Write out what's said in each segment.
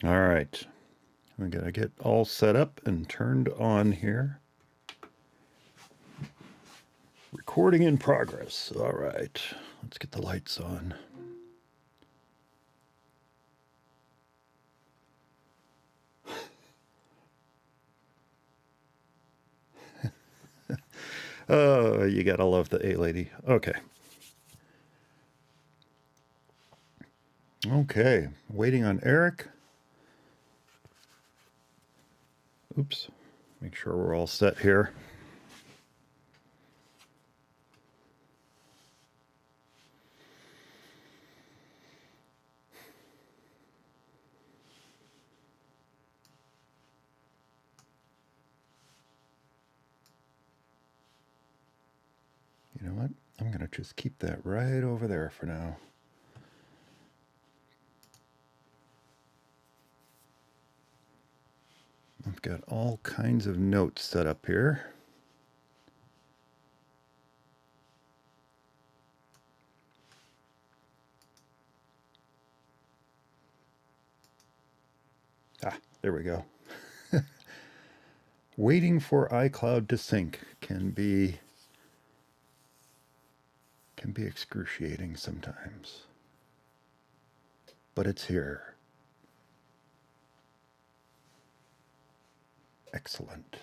All right. We gotta get all set up and turned on here. Recording in progress. All right. Let's get the lights on. Oh, you gotta love the A-Lady. Okay. Okay. Waiting on Eric. Oops. Make sure we're all set here. You know what? I'm going to just keep that right over there for now. I've got all kinds of notes set up here. Ah, there we go. Waiting for iCloud to sync can be excruciating sometimes. But it's here. Excellent.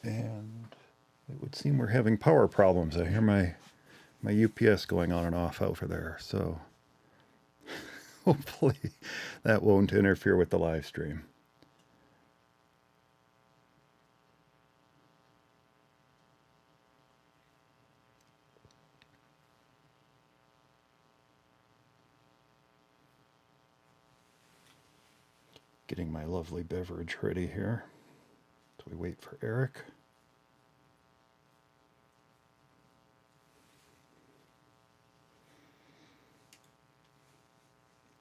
And it would seem we're having power problems. I hear my UPS going on and off over there, so hopefully that won't interfere with the live stream. Getting my lovely beverage ready here as we wait for Eric.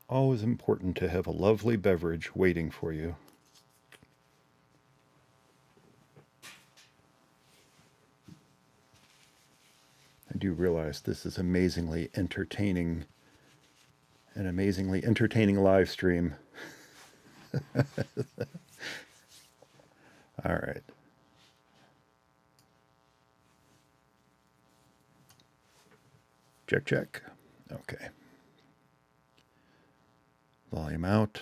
Always important to have a lovely beverage waiting for you. I do realize this is amazingly entertaining, an amazingly entertaining live stream. All right. Check, check. Okay. Volume out.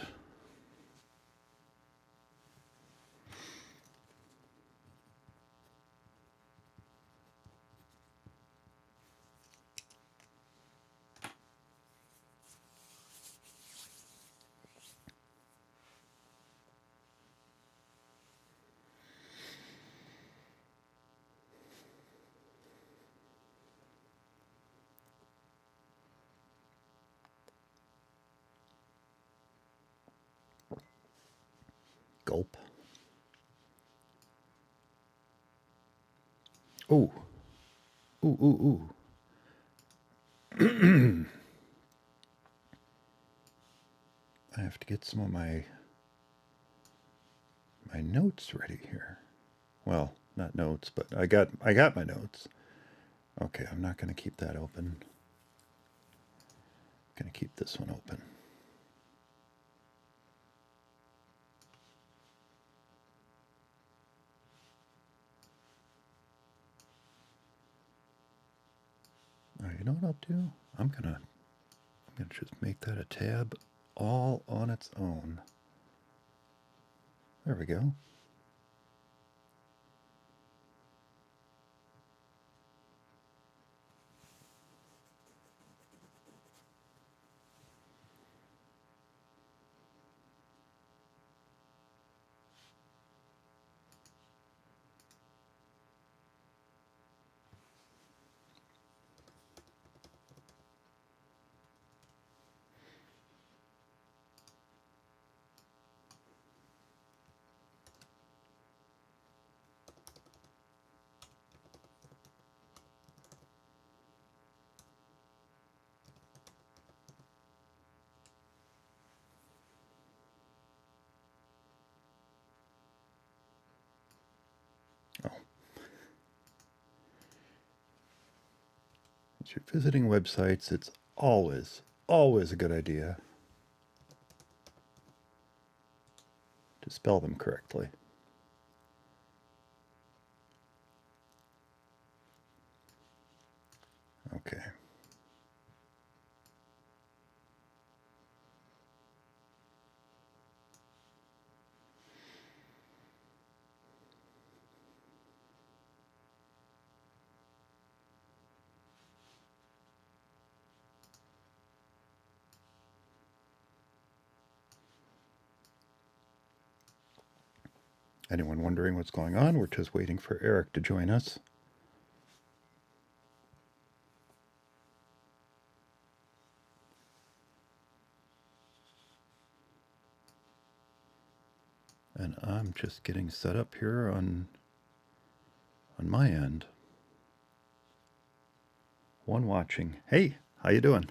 Gulp. Ooh. Ooh, ooh, ooh. I have to get some of my notes ready here. Well, not notes, but I got my notes. Okay, I'm not going to keep that open. I'm going to keep this one open. You know what I'll do? I'm gonna just make that a tab all on its own. There we go. Oh. As you're visiting websites, it's always a good idea to spell them correctly. Okay. Anyone wondering what's going on? We're just waiting for Eric to join us. And I'm just getting set up here on my end. One watching. Hey, how you doing?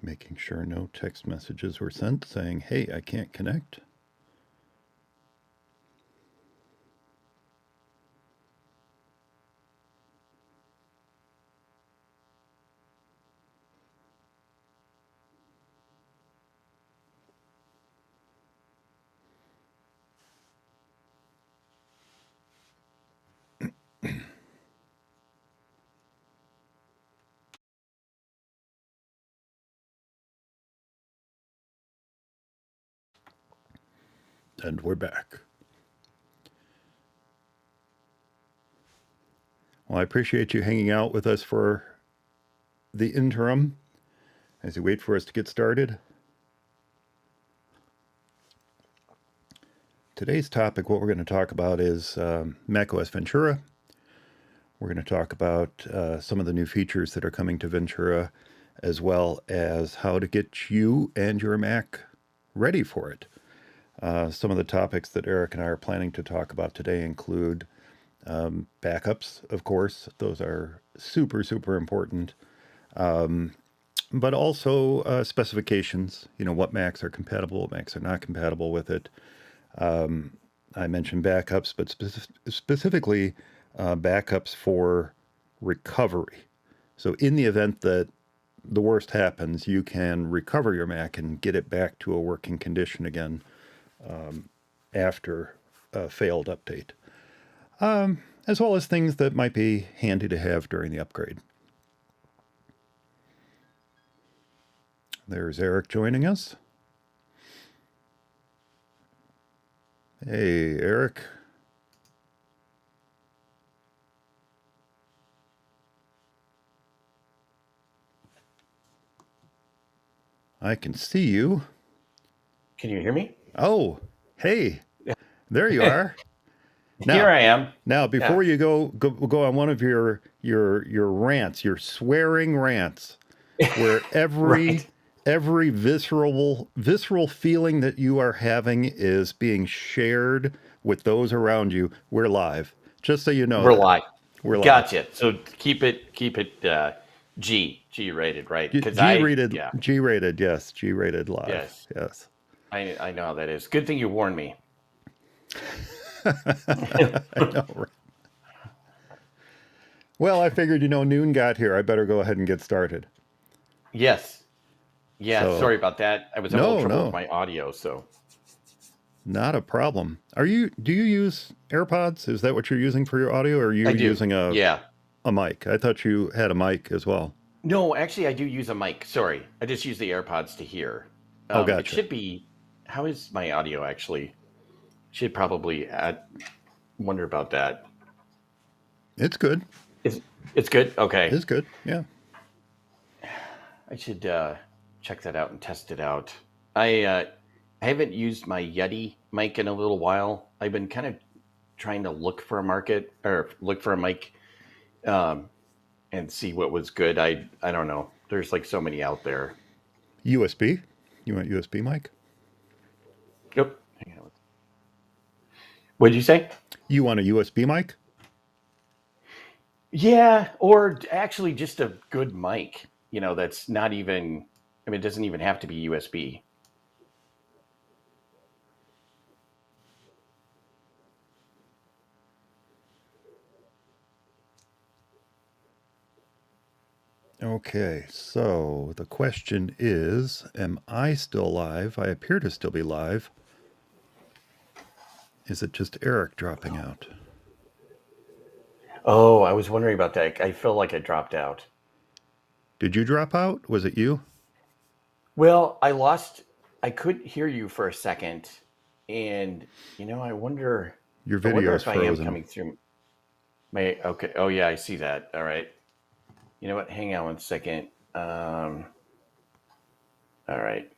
Making sure no text messages were sent saying, hey, I can't connect. And we're back. Well, I appreciate you hanging out with us for the interim as you wait for us to get started. Today's topic, what we're going to talk about is macOS Ventura. We're going to talk about some of the new features that are coming to Ventura, as well as how to get you and your Mac ready for it. Some of the topics that Eric and I are planning to talk about today include backups, of course. Those are super, super important. But also specifications, what Macs are compatible, what Macs are not compatible with it. I mentioned backups, but specifically backups for recovery. So in the event that the worst happens, you can recover your Mac and get it back to a working condition again after a failed update. As well as things that might be handy to have during the upgrade. There's Eric joining us. Hey, Eric. I can see you. Can you hear me? Oh, hey, there you are. Now, here I am. Now, before you go on one of your rants, your swearing rants, where every visceral feeling that you are having is being shared with those around you. We're live, just so you know. We're live. We're live. Gotcha. So keep it G rated, right? G-rated, yes, G-rated live. Yes. I know how that is. Good thing you warned me. I know, right? Well, I figured, noon got here. I better go ahead and get started. Yes. Yeah, so, sorry about that. I was having a little trouble with my audio, so. Not a problem. Do you use AirPods? Is that what you're using for your audio, or are you using a mic? I thought you had a mic as well. No, actually, I do use a mic. Sorry. I just use the AirPods to hear. Gotcha. It should be, how is my audio actually? Should probably wonder about that. It's good. It's good? Okay. It's good, yeah. I should check that out and test it out. I haven't used my Yeti mic in a little while. I've been kind of trying to look for a mic and see what was good. I don't know. There's like so many out there. USB? You want USB mic? Yep. What did you say? You want a USB mic? Yeah, or actually just a good mic. that's not even, I mean, it doesn't even have to be USB. Okay, so the question is, am I still live? I appear to still be live. Is it just Eric dropping out? Oh, I was wondering about that. I feel like I dropped out. Did you drop out? Was it you? Well, I couldn't hear you for a second. And, I wonder, Your I wonder video's if I am frozen. coming through okay. Oh yeah, I see that. All right. You know what? Hang on one second. All right.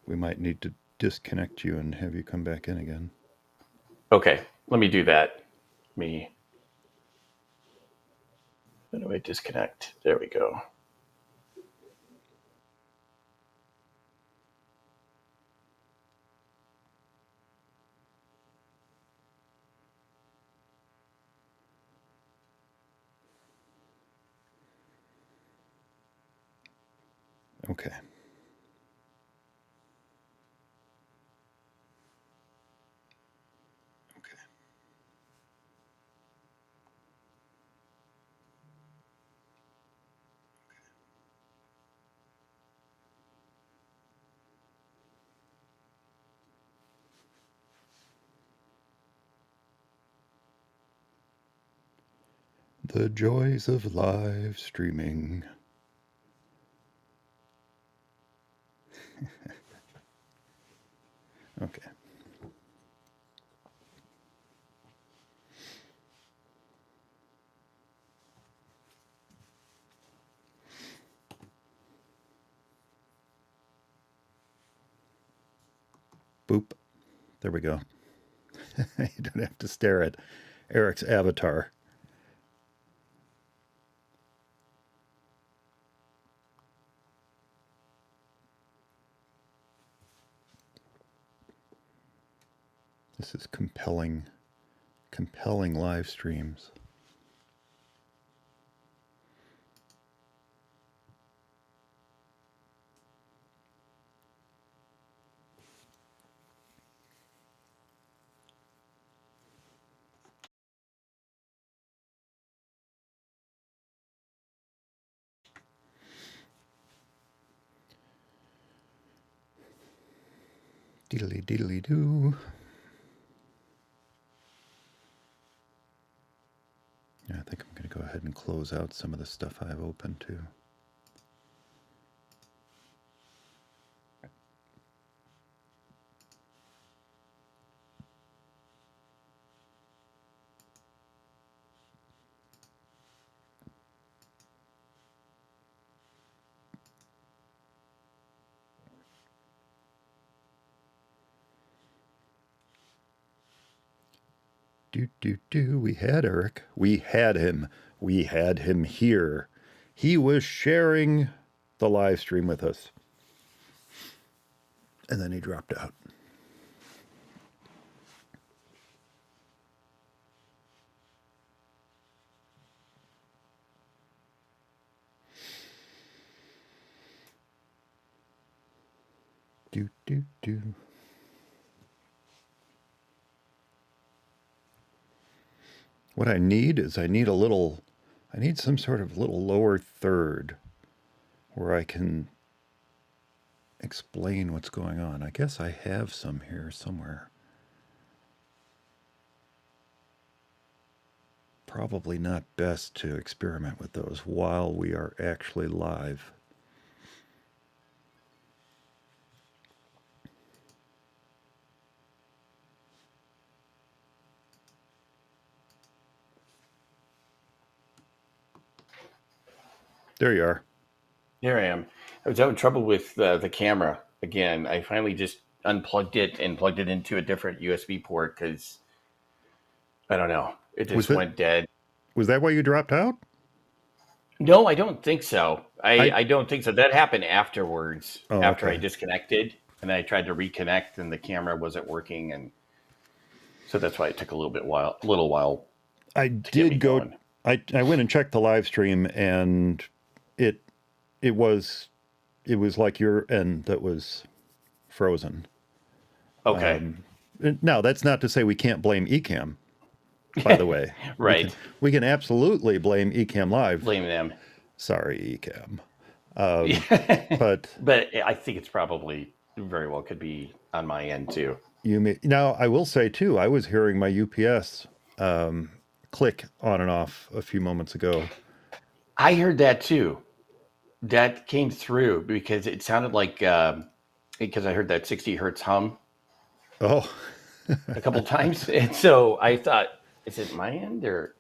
We might need to disconnect you and have you come back in again. Okay. Let me do that. Me. How do I disconnect? There we go. Okay. Okay. The joys of live streaming. Okay. Boop. There we go. You don't have to stare at Eric's avatar. This is compelling live streams. Diddly diddly doo. Yeah, I think I'm going to go ahead and close out some of the stuff I have open too. We had Eric. We had him. We had him here. He was sharing the live stream with us. And then he dropped out. Do. What I need is I need some sort of little lower third where I can explain what's going on. I guess I have some here somewhere. Probably not best to experiment with those while we are actually live. There you are. Here I am. I was having trouble with the camera again. I finally just unplugged it and plugged it into a different USB port because I don't know. It just went dead. Was that why you dropped out? No, I don't think so. I I don't think so. That happened afterwards, Oh, after I okay. disconnected and I tried to reconnect and the camera wasn't working, and so that's why it took a little while I to get me did go. going. I went and checked the live stream, and it it was like your end that was frozen. Okay. Now, that's not to say we can't blame Ecamm. By the way, Right. we can absolutely blame Ecamm Live. Blame them. Sorry, Ecamm. Yeah. But But I think it's probably very well could be on my end too. you may now. I will say too. I was hearing my UPS click on and off a few moments ago. I heard that too. That came through because it sounded like because I heard that 60 hertz hum Oh, a couple times, and so I thought, is it my end or?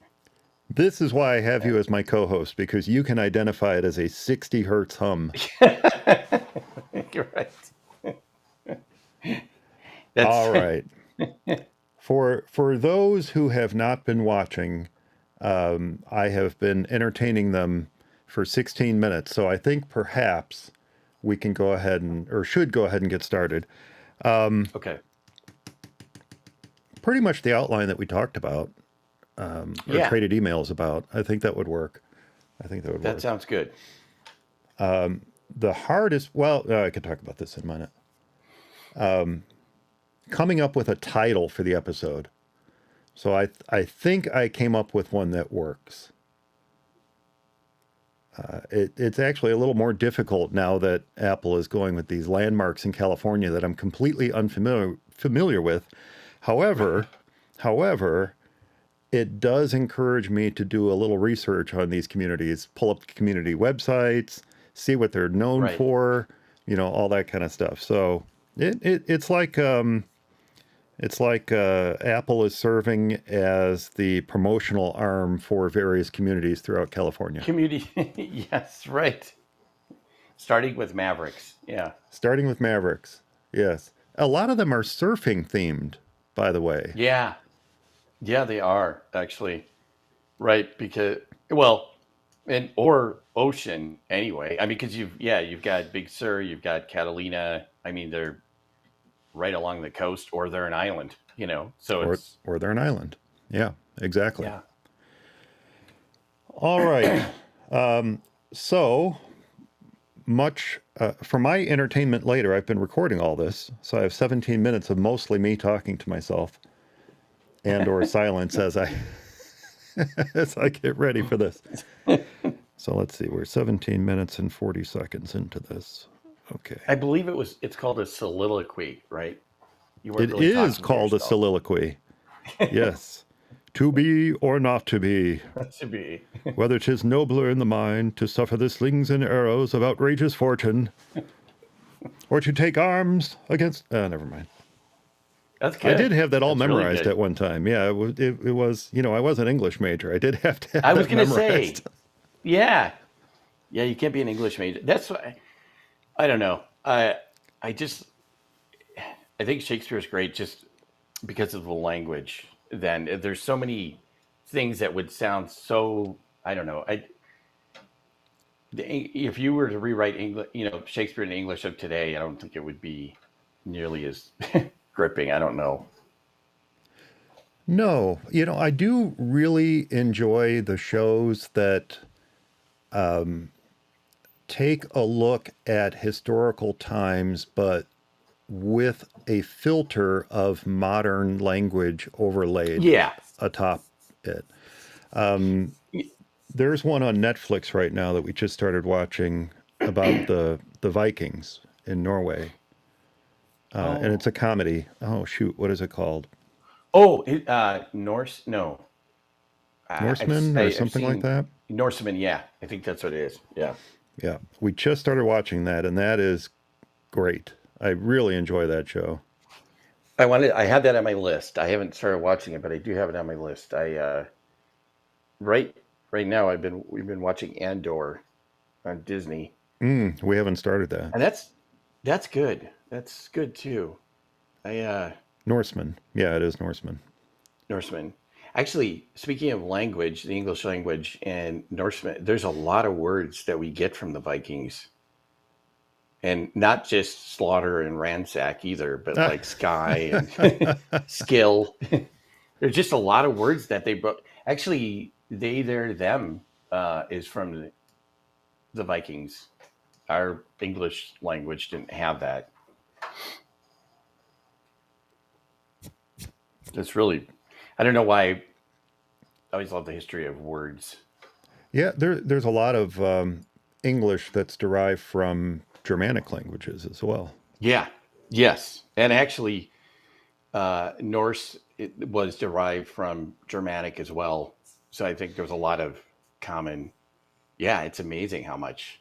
this is why I have you as my co-host, because you can identify it as a 60 hertz hum. You're right. That's All right. For those who have not been watching, I have been entertaining them for 16 minutes. So I think perhaps we can go ahead or should go ahead and get started. okay. Pretty much the outline that we talked about or Yeah, traded emails about. I think that would work. I think that would that work. sounds good. The hardest, well, I could talk about this in a minute. Coming up with a title for the episode. So I think I came up with one that works. It's actually a little more difficult now that Apple is going with these landmarks in California that I'm completely unfamiliar with. However, however, it does encourage me to do a little research on these communities, pull up community websites, see what they're known Right. for, all that kind of stuff. So it's like Apple is serving as the promotional arm for various communities throughout California. Community. Yes, right. Starting with Mavericks. Yeah. Starting with Mavericks. Yes. A lot of them are surfing themed, by the way. Yeah. Yeah, they are actually. Right, because well, and or ocean anyway. I mean, because you've got Big Sur, you've got Catalina. I mean, they're right along the coast, or they're an island. So Or it's they're an island. Yeah, exactly. yeah. All right. So much for my entertainment later, I've been recording all this. So I have 17 minutes of mostly me talking to myself and or silence as I as I get ready for this. So let's see, we're 17 minutes and 40 seconds into this. Okay. I believe it's called a soliloquy, right? You weren't It really is talking to called a yourself. soliloquy. Yes. To be or not to be, That should be. whether 'tis nobler in the mind to suffer the slings and arrows of outrageous fortune, or to take arms against. Never mind. That's I did good. have that all That's really memorized good. at one time. Yeah, it was, I was an English major. I did have to have I was that gonna memorized. say, yeah, yeah. You can't be an English major. That's why I don't know. I think Shakespeare is great just because of the language. Then there's so many things that would sound so I don't know. If you were to rewrite English, Shakespeare in English of today, I don't think it would be nearly as gripping. I don't know. No, I do really enjoy the shows that take a look at historical times, but with a filter of modern language overlaid Yeah. atop it. There's one on Netflix right now that we just started watching about the Vikings in Norway, and Oh. it's a comedy. Oh shoot, what is it called? Oh, Norse? No. Norseman or I've something like seen that? Norseman. Yeah, I think that's what it is. Yeah. Yeah, we just started watching that, and that is great. I really enjoy that show. I had that on my list. I haven't started watching it, but I do have it on my list. Right right now we've been watching Andor on Disney, We haven't started that. and that's good. That's good too. I Norseman. Yeah, it is Norseman. Norseman. Actually, speaking of language, the English language and Norseman, there's a lot of words that we get from the Vikings, and not just slaughter and ransack either, but Ah. like sky and skill. There's just a lot of words that they brought. Actually, they, their, them is from the Vikings. Our English language didn't have that. It's really, I don't know why. I always love the history of words. Yeah, there's a lot of English that's derived from Germanic languages as well. Yeah. Yes. And actually, Norse was derived from Germanic as well. So I think there's a lot of common. Yeah, it's amazing how much.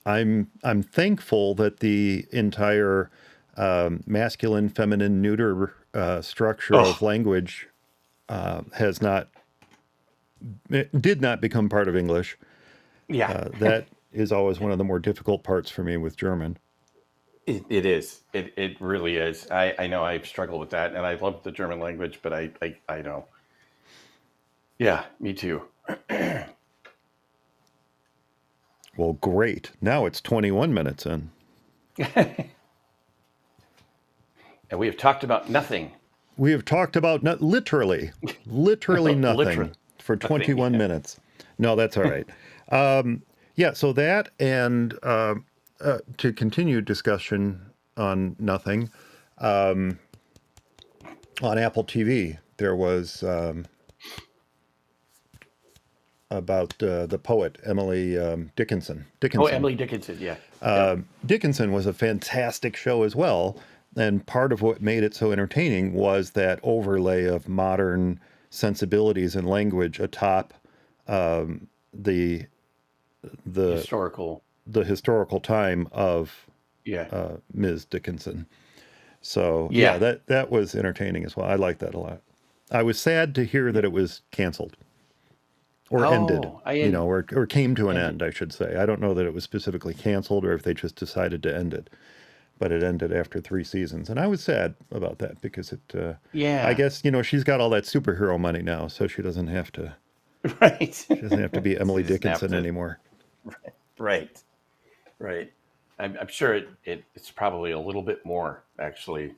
I'm thankful that the entire masculine, feminine, neuter structure of Oh, language has not it did not become part of English. yeah, That is always one of the more difficult parts for me with German. it is. It really is. I know I've struggled with that, and I love the German language, but I know. Yeah, me too. Well, great. Now it's 21 minutes in. And we have talked about nothing. We have talked about literally Literally nothing for nothing. 21 minutes. No, that's all right. Yeah, so that and to continue discussion on nothing, on Apple TV, there was about the poet Emily Dickinson. Oh, Dickinson. Emily Dickinson. Yeah. Yep. Dickinson was a fantastic show as well. And part of what made it so entertaining was that overlay of modern sensibilities and language atop the the Historical. the historical time of Yeah. Ms. Dickinson. So yeah, Yeah. that was entertaining as well. I liked that a lot. I was sad to hear that it was canceled or ended, Oh, I en- or came to an ended. end, I should say. I don't know that it was specifically canceled or if they just decided to end it, but it ended after 3 seasons. And I was sad about that because I Yeah. guess, she's got all that superhero money now, so Right. she doesn't have to be So Emily you snapped Dickinson it. anymore. Right. Right. I'm sure it's probably a little bit more, actually.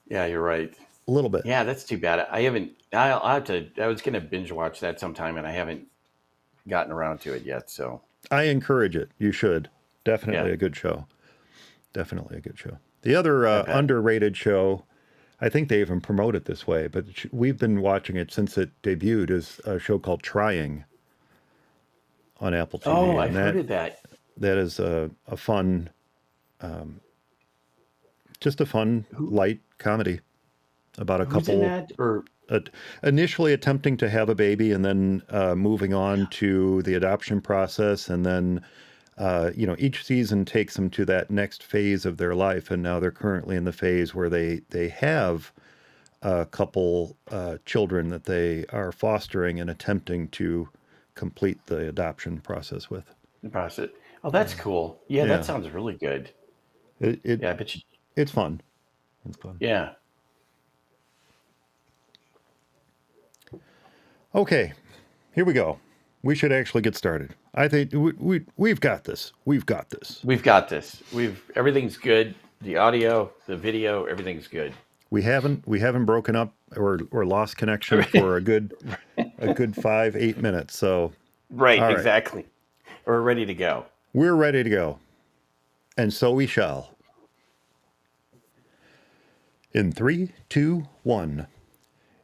Yeah, you're right. A little bit. Yeah, that's too bad. I haven't. I'll have to. I was gonna binge watch that sometime, and I haven't gotten around to it yet. So I encourage it. You should. yeah, Definitely a good show. Definitely a good show. The other I bet. underrated show, I think they even promote it this way, but we've been watching it since it debuted, is a show called Trying on Apple Oh, TV. And I've heard that of that. that is a fun, just a fun, Who light comedy about a who's in couple that? Or uh, initially attempting to have a baby and then moving on to the adoption process. And then, each season takes them to that next phase of their life. And now they're currently in the phase where they have a couple children that they are fostering and attempting to complete the adoption process with. the process? Oh, that's cool. Yeah, that Yeah, sounds really good. it, it Yeah, I bet you. it's fun. It's fun. Yeah. Okay, here we go. We should actually get started. I think we've got this. We've got this. We've got this. We've everything's good. The audio, the video, everything's good. We haven't broken up or lost connection for a good 5-8 minutes. So Right, all right, exactly. We're ready to go. we're ready to go, and so we shall. In 3, 2, 1.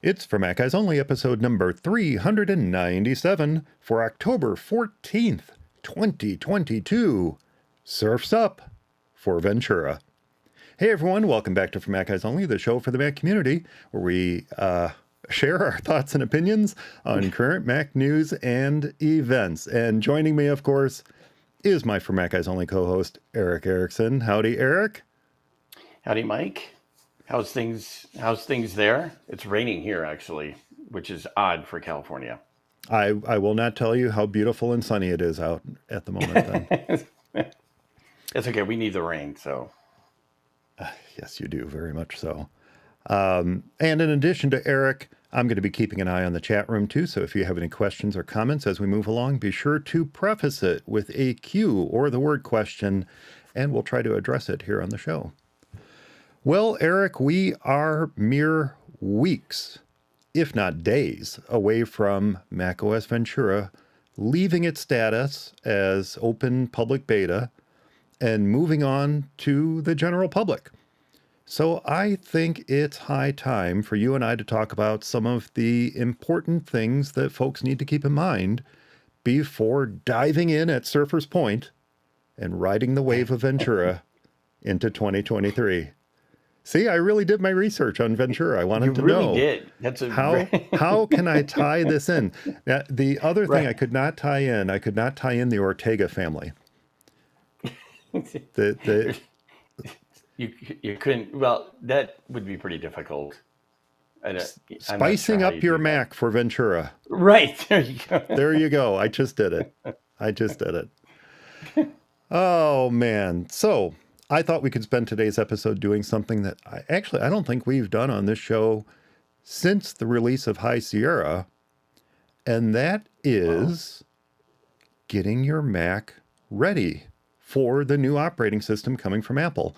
It's for Mac Eyes Only, episode number 397 for October 14th, 2022. Surfs up for Ventura. Hey everyone, welcome back to For Mac Eyes Only, the show for the Mac community, where we share our thoughts and opinions on current Mac news and events. And joining me, of course, is my For Mac Eyes Only co-host, Eric Erickson. Howdy, Eric. Howdy, Mike. How's things? How's things there? It's raining here, actually, which is odd for California. I will not tell you how beautiful and sunny it is out at the moment then. It's okay. We need the rain, so Yes, you do, very much so. And in addition to Eric, I'm going to be keeping an eye on the chat room too. So if you have any questions or comments as we move along, be sure to preface it with a Q or the word question, and we'll try to address it here on the show. Well, Eric, we are mere weeks, if not days, away from macOS Ventura leaving its status as open public beta and moving on to the general public. So I think it's high time for you and I to talk about some of the important things that folks need to keep in mind before diving in at Surfer's Point and riding the wave of Ventura into 2023. See, I really did my research on Ventura. I You wanted to really know did. That's a how can I tie this in? Now, the other thing right. I could not tie in the Ortega family. The You couldn't. Well, that would be pretty difficult. I'm not sure spicing how up you your do that. Mac for Ventura. Right. There you go. There you go. I just did it. I just did it. Oh man. So I thought we could spend today's episode doing something that I don't think we've done on this show since the release of High Sierra, and that is getting your Mac ready for the new operating system coming from Apple.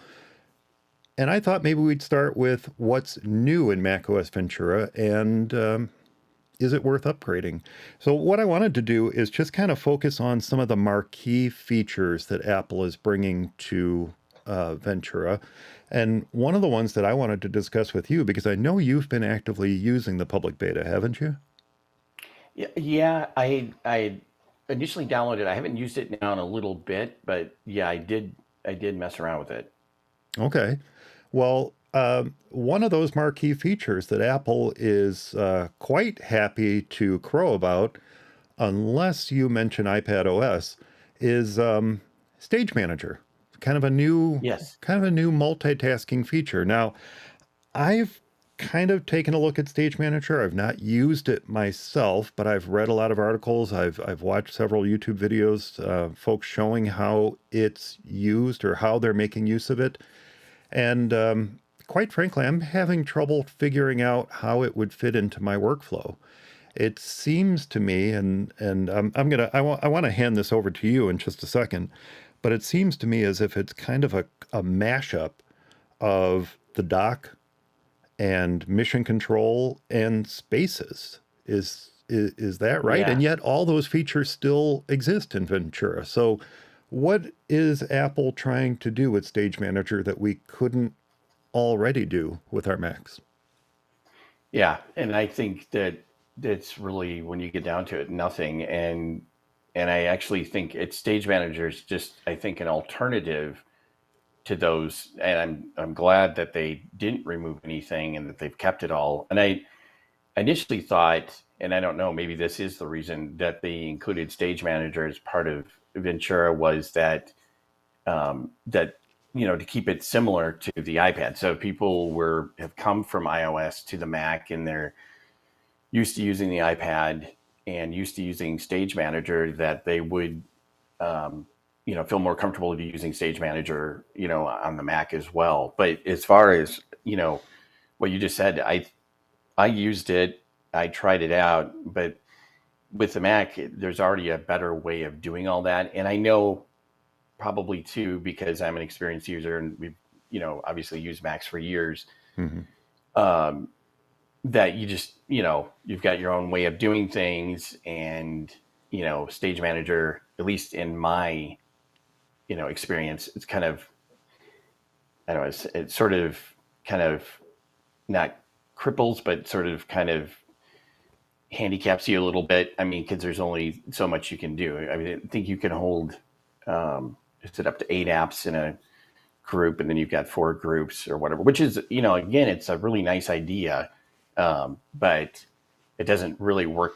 And I thought maybe we'd start with what's new in macOS Ventura and is it worth upgrading? So what I wanted to do is just kind of focus on some of the marquee features that Apple is bringing to Ventura. And one of the ones that I wanted to discuss with you, because I know you've been actively using the public beta, haven't you? Yeah. I initially downloaded it. I haven't used it now in a little bit, but yeah, I did mess around with it. Okay. Well, one of those marquee features that Apple is quite happy to crow about, unless you mention iPad OS, is Stage Manager. Yes. Kind of a new multitasking feature. Now, I've kind of taken a look at Stage Manager. I've not used it myself, but I've read a lot of articles. I've watched several YouTube videos, folks showing how it's used or how they're making use of it. And quite frankly, I'm having trouble figuring out how it would fit into my workflow. It seems to me, and I want to hand this over to you in just a second, but it seems to me as if it's kind of a mashup of the dock and mission control and spaces. Is that right? And Yeah. yet all those features still exist in Ventura. So what is Apple trying to do with Stage Manager that we couldn't already do with our Macs? Yeah. And I think that that's really, when you get down to it, nothing. And I actually think it's Stage Manager is just, I think, an alternative to those. And I'm glad that they didn't remove anything and that they've kept it all. And I initially thought, and I don't know, maybe this is the reason that they included Stage Manager as part of Ventura, was that that to keep it similar to the iPad. So people have come from iOS to the Mac, and they're used to using the iPad and used to using Stage Manager, that they would feel more comfortable to be using Stage Manager on the Mac as well. But as far as what you just said, I used it, I tried it out, but with the Mac, there's already a better way of doing all that. And I know, probably too, because I'm an experienced user and we've, obviously used Macs for years, Mm-hmm. that you just, you've got your own way of doing things. And, Stage Manager, at least in my, experience, it's kind of, I don't know, it's sort of kind of not cripples, but sort of kind of handicaps you a little bit. I mean, because there's only so much you can do. I mean, I think you can hold, is it up to 8 apps in a group, and then you've got 4 groups or whatever, which is, again, it's a really nice idea, but it doesn't really work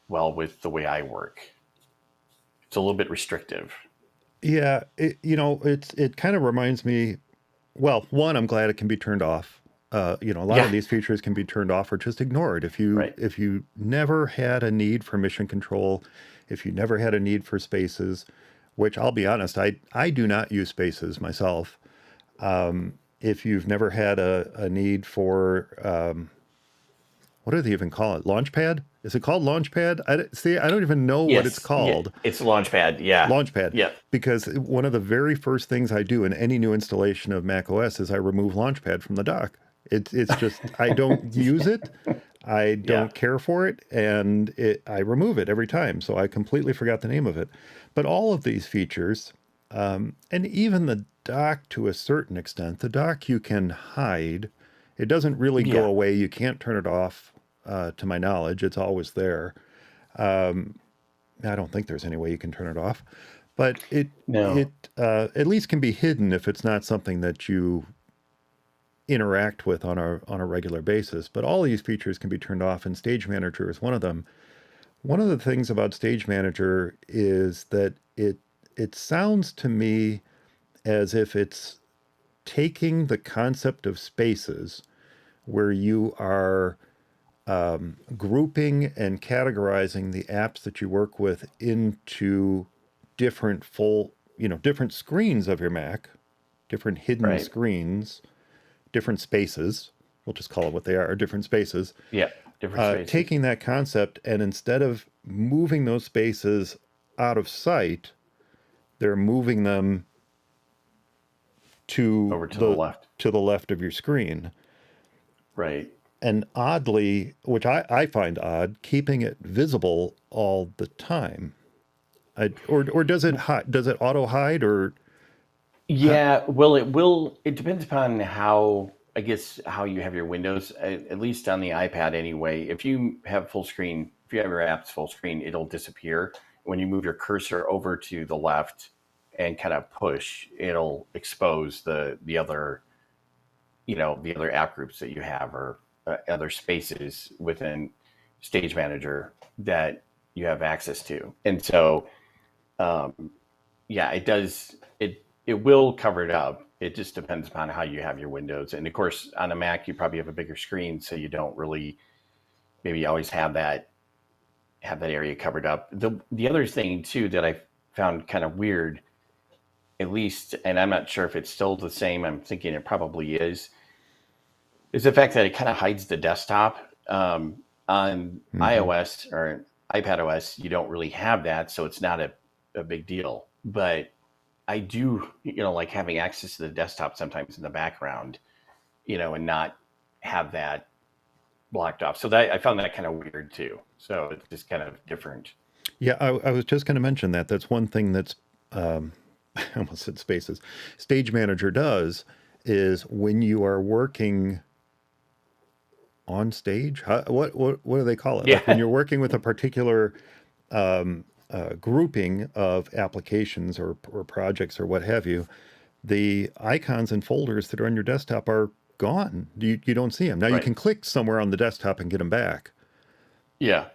well with the way I work. It's a little bit restrictive. Yeah, it kind of reminds me. Well, one, I'm glad it can be turned off. A lot of Yeah, these features can be turned off or just ignored. right. If you never had a need for mission control, if you never had a need for spaces, which I'll be honest, I do not use spaces myself. If you've never had a need for what do they even call it? Launchpad? Is it called Launchpad? I don't even know what it's Yes, yeah, called. it's Launchpad. Yeah, Launchpad. yeah, Because one of the very first things I do in any new installation of macOS is I remove Launchpad from the dock. It's just I don't use it. I Yeah. don't care for it, and I remove it every time. So I completely forgot the name of it. But all of these features, and even the dock to a certain extent, the dock you can hide. It doesn't really go Yeah. away. You can't turn it off, to my knowledge. It's always there. I don't think there's any way you can turn it off, but No. it at least can be hidden if it's not something that you interact with on a regular basis. But all these features can be turned off, and Stage Manager is one of them. One of the things about Stage Manager is that it sounds to me as if it's taking the concept of spaces where you are grouping and categorizing the apps that you work with into different different screens of your Mac, different hidden Right. screens, different spaces. We'll just call it what they are, different spaces. Yeah. Different spaces. Taking that concept, and instead of moving those spaces out of sight, they're moving them to Over to the left. the left of your screen. Right. And oddly, which I find odd, keeping it visible all the time. Or does it hide? Does it auto hide or? Huh? Yeah, well, it will. It depends upon how, I guess, how you have your windows. At least on the iPad, anyway. If you have full screen, if you have your apps full screen, it'll disappear. When you move your cursor over to the left and kind of push, it'll expose the other, the other app groups that you have, or other spaces within Stage Manager that you have access to. And so, um, yeah, it does. It will cover it up. It just depends upon how you have your windows. And of course, on a Mac, you probably have a bigger screen, so you don't really maybe always have that area covered up. The other thing too that I found kind of weird, at least, and I'm not sure if it's still the same. I'm thinking it probably is the fact that it kind of hides the desktop. On Mm-hmm. iOS or iPad OS, you don't really have that, so it's not a big deal. But I do, like having access to the desktop sometimes in the background, and not have that blocked off. So that I found that kind of weird too. So it's just kind of different. Yeah, I was just going to mention that. That's one thing that's, I almost said spaces. Stage Manager does is when you are working on stage. What do they call it? Like when Yeah. you're working with a particular grouping of applications or projects or what have you, the icons and folders that are on your desktop are gone. You don't see them. Now you Right. can click somewhere on the desktop and get them back, Yeah.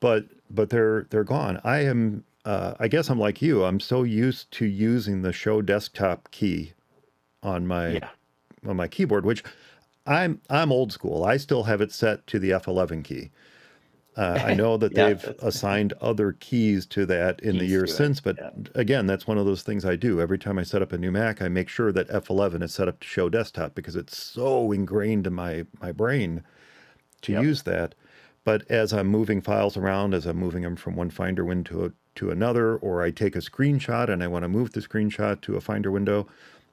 but they're gone. I guess I'm like you. I'm so used to using the show desktop key on my Yeah. keyboard, which I'm old school. I still have it set to the F11 key. I know that Yeah. they've That's assigned other keys to that in the keys years to it. since, but Yeah. again, that's one of those things I do. Every time I set up a new Mac, I make sure that F11 is set up to show desktop because it's so ingrained in my brain to Yep. use that. But as I'm moving files around, as I'm moving them from one Finder window to another, or I take a screenshot and I want to move the screenshot to a Finder window,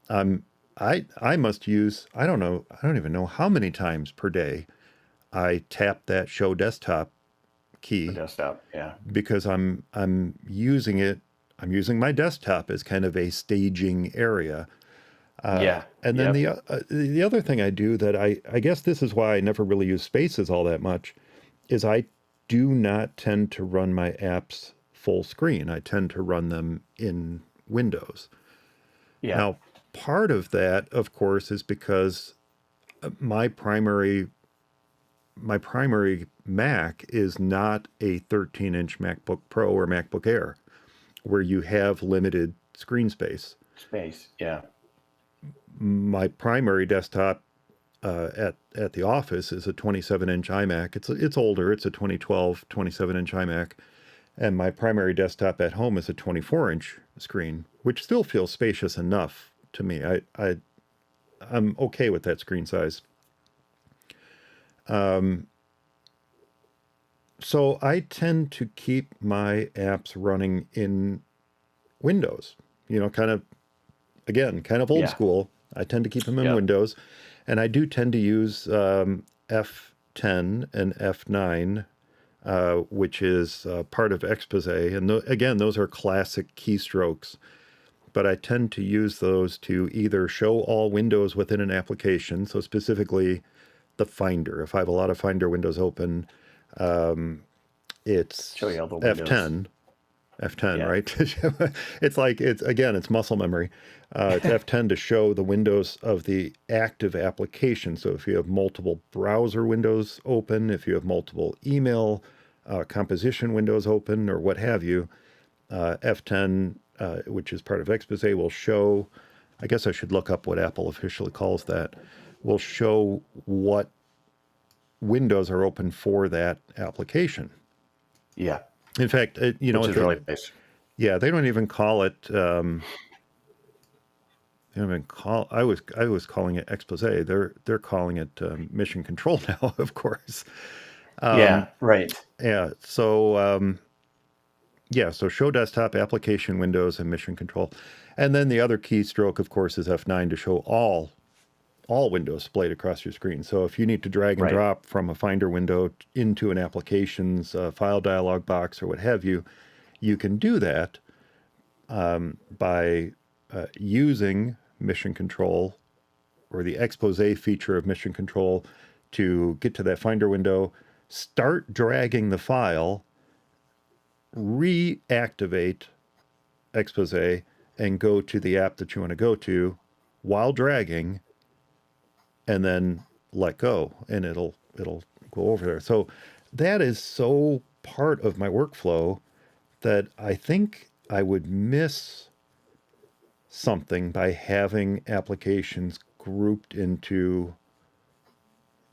um, I must use, I don't know, I don't even know how many times per day I tap that show desktop For key desktop. Yeah. because I'm using it. I'm using my desktop as kind of a staging area. Yeah. And then Yep. the other thing I do that I guess this is why I never really use spaces all that much is I do not tend to run my apps full screen. I tend to run them in Windows. Yeah. Now, part of that, of course, is because my primary my primary Mac is not a 13-inch MacBook Pro or MacBook Air, where you have limited screen space. Space. Yeah. My primary desktop at the office is a 27-inch iMac. It's older. It's a 2012 27-inch iMac, and my primary desktop at home is a 24-inch screen, which still feels spacious enough to me. I'm okay with that screen size. So I tend to keep my apps running in Windows. Kind of again, kind of old Yeah. school. I tend to keep them in Yep. Windows. And I do tend to use F10 and F9, which is part of Expose. And again, those are classic keystrokes. But I tend to use those to either show all windows within an application, so specifically the Finder. If I have a lot of Finder windows open, Show you it's all the windows. F10. F10, Yeah. right? It's muscle memory. It's F10 to show the windows of the active application. So if you have multiple browser windows open, if you have multiple email composition windows open, or what have you, F10, which is part of Expose, will show. I guess I should look up what Apple officially calls that. Will show what windows are open for that application. Yeah. In fact, Which is really nice. yeah, they don't even call it. They don't even call. I was calling it expose. They're calling it mission control now, of course. Yeah. Right. Yeah. So yeah. So show desktop application windows and mission control, and then the other keystroke, of course, is F9 to show all windows displayed across your screen. So if you need to drag and Right. drop from a Finder window into an application's file dialog box or what have you, you can do that by using Mission Control or the expose feature of Mission Control to get to that Finder window, start dragging the file, reactivate expose, and go to the app that you want to go to while dragging, and then let go, and it'll go over there. So that is so part of my workflow that I think I would miss something by having applications grouped into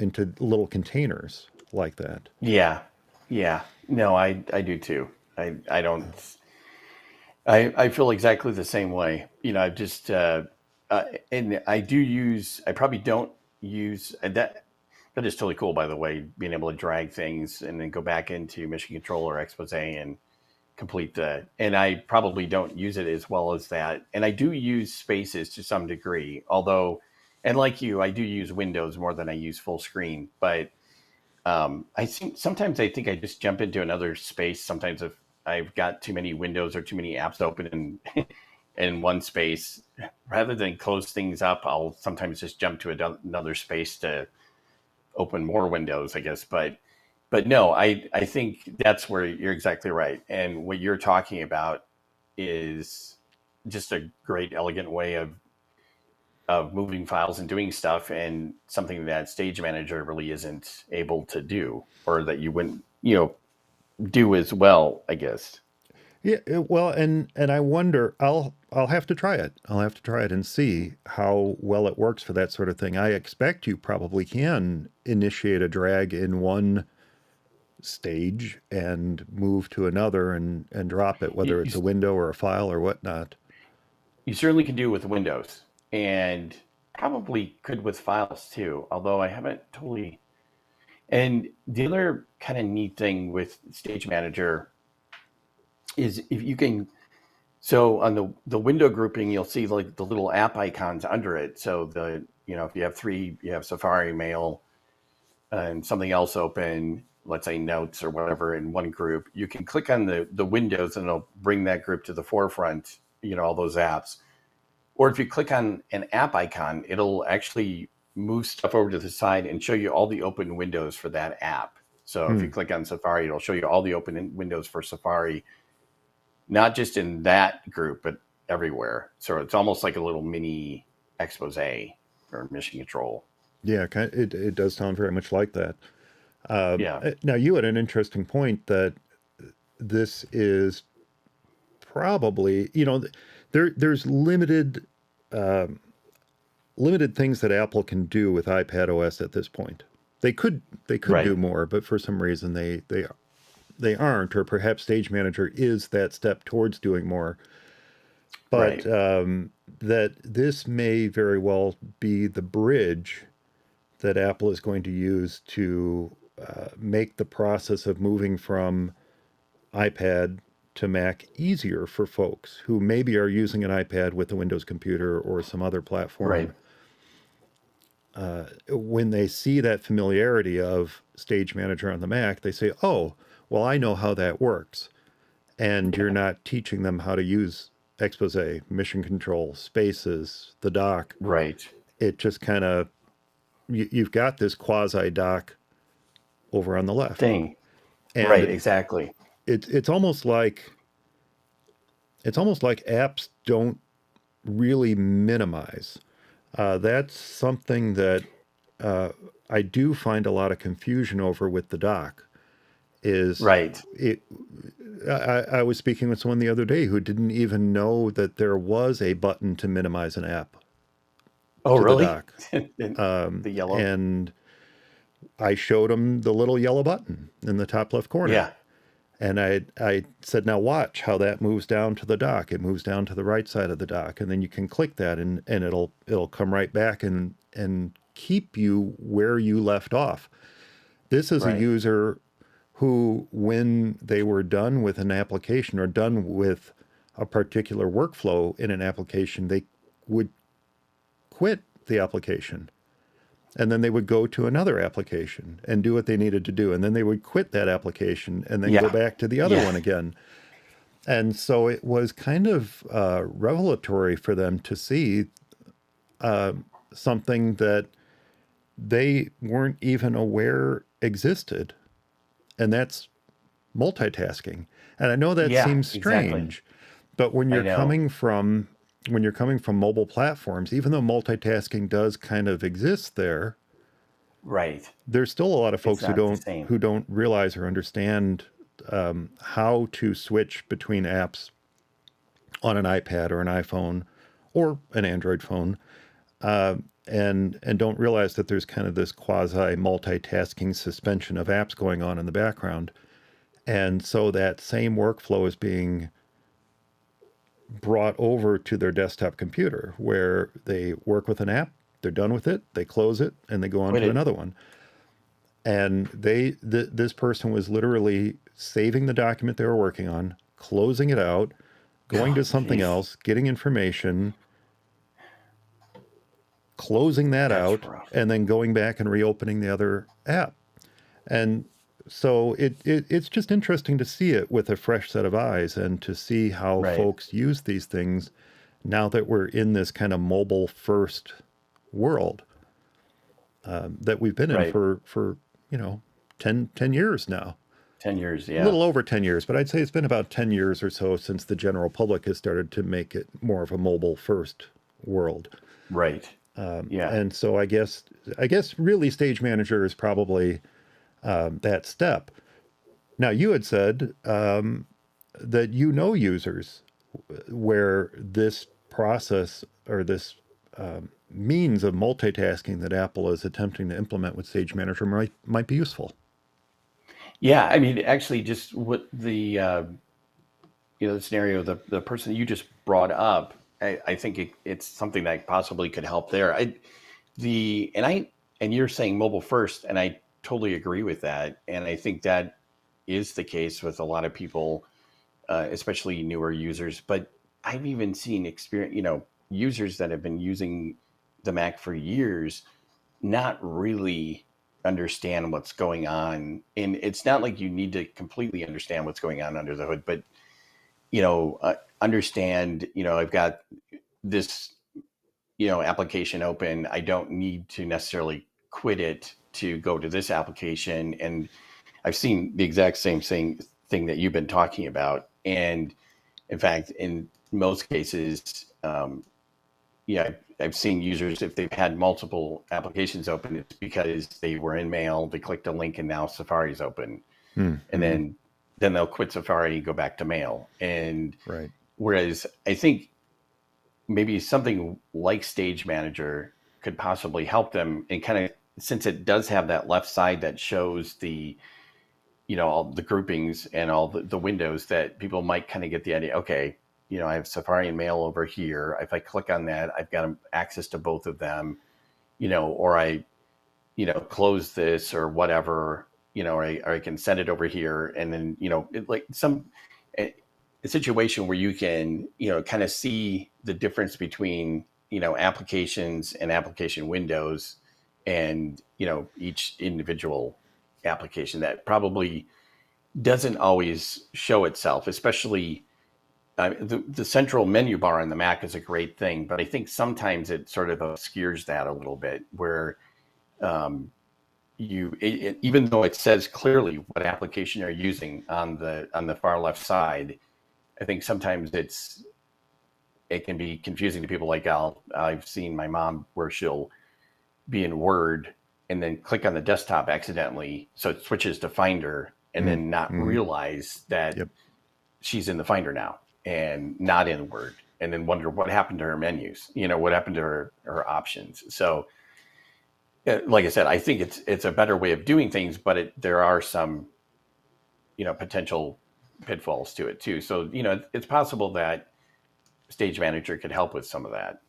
little containers like that. Yeah. Yeah. No, I do too. I don't. I feel exactly the same way. I've just and I do use. I probably don't use that. That is totally cool, by the way, being able to drag things and then go back into Mission Control or Expose and complete the. And I probably don't use it as well as that. And I do use spaces to some degree, although, and like you, I do use Windows more than I use full screen. But I think sometimes I think I just jump into another space. Sometimes if I've got too many windows or too many apps open in one space, rather than close things up, I'll sometimes just jump to another space to open more windows, I guess. But no, I think that's where you're exactly right. And what you're talking about is just a great, elegant way of moving files and doing stuff, and something that Stage Manager really isn't able to do, or that you wouldn't, do as well, I guess. Yeah, well, and I wonder. I'll have to try it. I'll have to try it and see how well it works for that sort of thing. I expect you probably can initiate a drag in one stage and move to another and drop it, You, whether you, it's a window or a file or whatnot. you certainly can do it with Windows, and probably could with files too, although I haven't totally. And the other kind of neat thing with Stage Manager is if you can. So on the window grouping, you'll see like the little app icons under it. So if you have three, you have Safari, Mail, and something else open, let's say Notes or whatever, in one group. You can click on the windows and it'll bring that group to the forefront. All those apps. Or if you click on an app icon, it'll actually move stuff over to the side and show you all the open windows for that app. So if Hmm. you click on Safari, it'll show you all the open windows for Safari, not just in that group, but everywhere. So it's almost like a little mini expose or mission control. Yeah, it does sound very much like that. Yeah. Now you had an interesting point that this is probably there's limited things that Apple can do with iPad OS at this point. They could Right. do more, but for some reason they aren't, or perhaps Stage Manager is that step towards doing more. But Right. that this may very well be the bridge that Apple is going to use to make the process of moving from iPad to Mac easier for folks who maybe are using an iPad with a Windows computer or some other Right. platform. when they see that familiarity of Stage Manager on the Mac, they say, "Oh, well, I know how that works." And you're not teaching them how to use expose, mission control, spaces, the dock. Right. It just kind of you've got this quasi dock over on the left, Thing. Right. and Exactly. it's almost like apps don't really minimize. That's something that uh, I do find a lot of confusion over with the dock. Is Right. it? I was speaking with someone the other day who didn't even know that there was a button to minimize an app Oh, to the really? dock, The yellow. and I showed him the little yellow button in the top left corner. Yeah. And I said, now watch how that moves down to the dock. It moves down to the right side of the dock. And then you can click that and it'll come right back and keep you where you left off. This is a Right. user who, when they were done with an application or done with a particular workflow in an application, they would quit the application. And then they would go to another application and do what they needed to do. And then they would quit that application and then go Yeah. back to the other Yeah. one again. And so it was kind of revelatory for them to see something that they weren't even aware existed. And that's multitasking. And I know that Yeah. seems Exactly. strange, but I know. when you're coming from mobile platforms, even though multitasking does kind of exist there, Right. there's still a lot of It's folks not the same. who don't realize or understand how to switch between apps on an iPad or an iPhone or an Android phone, and don't realize that there's kind of this quasi multitasking suspension of apps going on in the background. And so that same workflow is being brought over to their desktop computer where they work with an app, they're done with it, they close it, and they go on Quit to it. another one. And this person was literally saving the document they were working on, closing it out, going Oh, to something jeez. else, getting information, closing that That's out, rough. and then going back and reopening the other app. And so it's just interesting to see it with a fresh set of eyes and to see how Right. folks use these things now that we're in this kind of mobile first world that we've been in Right. for 10 years now. 10 years. A Yeah. little over 10 years, but I'd say it's been about 10 years or so since the general public has started to make it more of a mobile first world. Right. Yeah. And so I guess really Stage Manager is probably that step. Now, you had said that you know users where this process or this means of multitasking that Apple is attempting to implement with Stage Manager might be useful. Yeah. I mean, actually, just what the scenario, the person that you just brought up, I think it's something that possibly could help there. The and I and you're saying mobile first, and I totally agree with that. And I think that is the case with a lot of people, especially newer users. But I've even seen users that have been using the Mac for years not really understand what's going on. And it's not like you need to completely understand what's going on under the hood, but understand. I've got this application open. I don't need to necessarily quit it to go to this application. And I've seen the exact same thing that you've been talking about. And in fact, in most cases, yeah, I've seen users, if they've had multiple applications open, it's because they were in Mail, they clicked a link, and now Safari's open, and Mm-hmm. then they'll quit Safari and go back to Mail. And Right. whereas I think maybe something like Stage Manager could possibly help them, and kind of, since it does have that left side that shows the all the groupings and all the windows, that people might kind of get the idea. Okay, I have Safari and Mail over here. If I click on that, I've got access to both of them. Or I close this or whatever. Or I can send it over here, and then like a situation where you can kind of see the difference between applications and application windows, and each individual application that probably doesn't always show itself, especially the central menu bar on the Mac is a great thing, but I think sometimes it sort of obscures that a little bit, where um, even though it says clearly what application you're using on the far left side, I think sometimes it can be confusing to people. Like I've seen my mom where she'll be in Word and then click on the desktop accidentally, so it switches to Finder, and then not Mm-hmm. realize that Yep. she's in the Finder now and not in Word, and then wonder what happened to her menus, what happened to her options. So, like I said, I think it's a better way of doing things, but there are some, potential pitfalls to it too. So, it's possible that Stage Manager could help with some of that.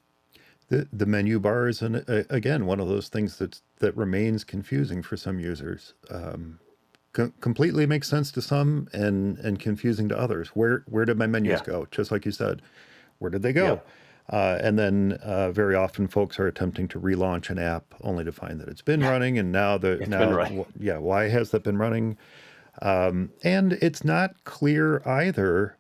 The menu bar is again one of those things that remains confusing for some users. Completely makes sense to some and confusing to others. Where did my menus Yeah. go? Just like you said, where did they go? Yep. And then very often folks are attempting to relaunch an app only to find that it's been running, and It's been right. yeah, why has that been running? And it's not clear either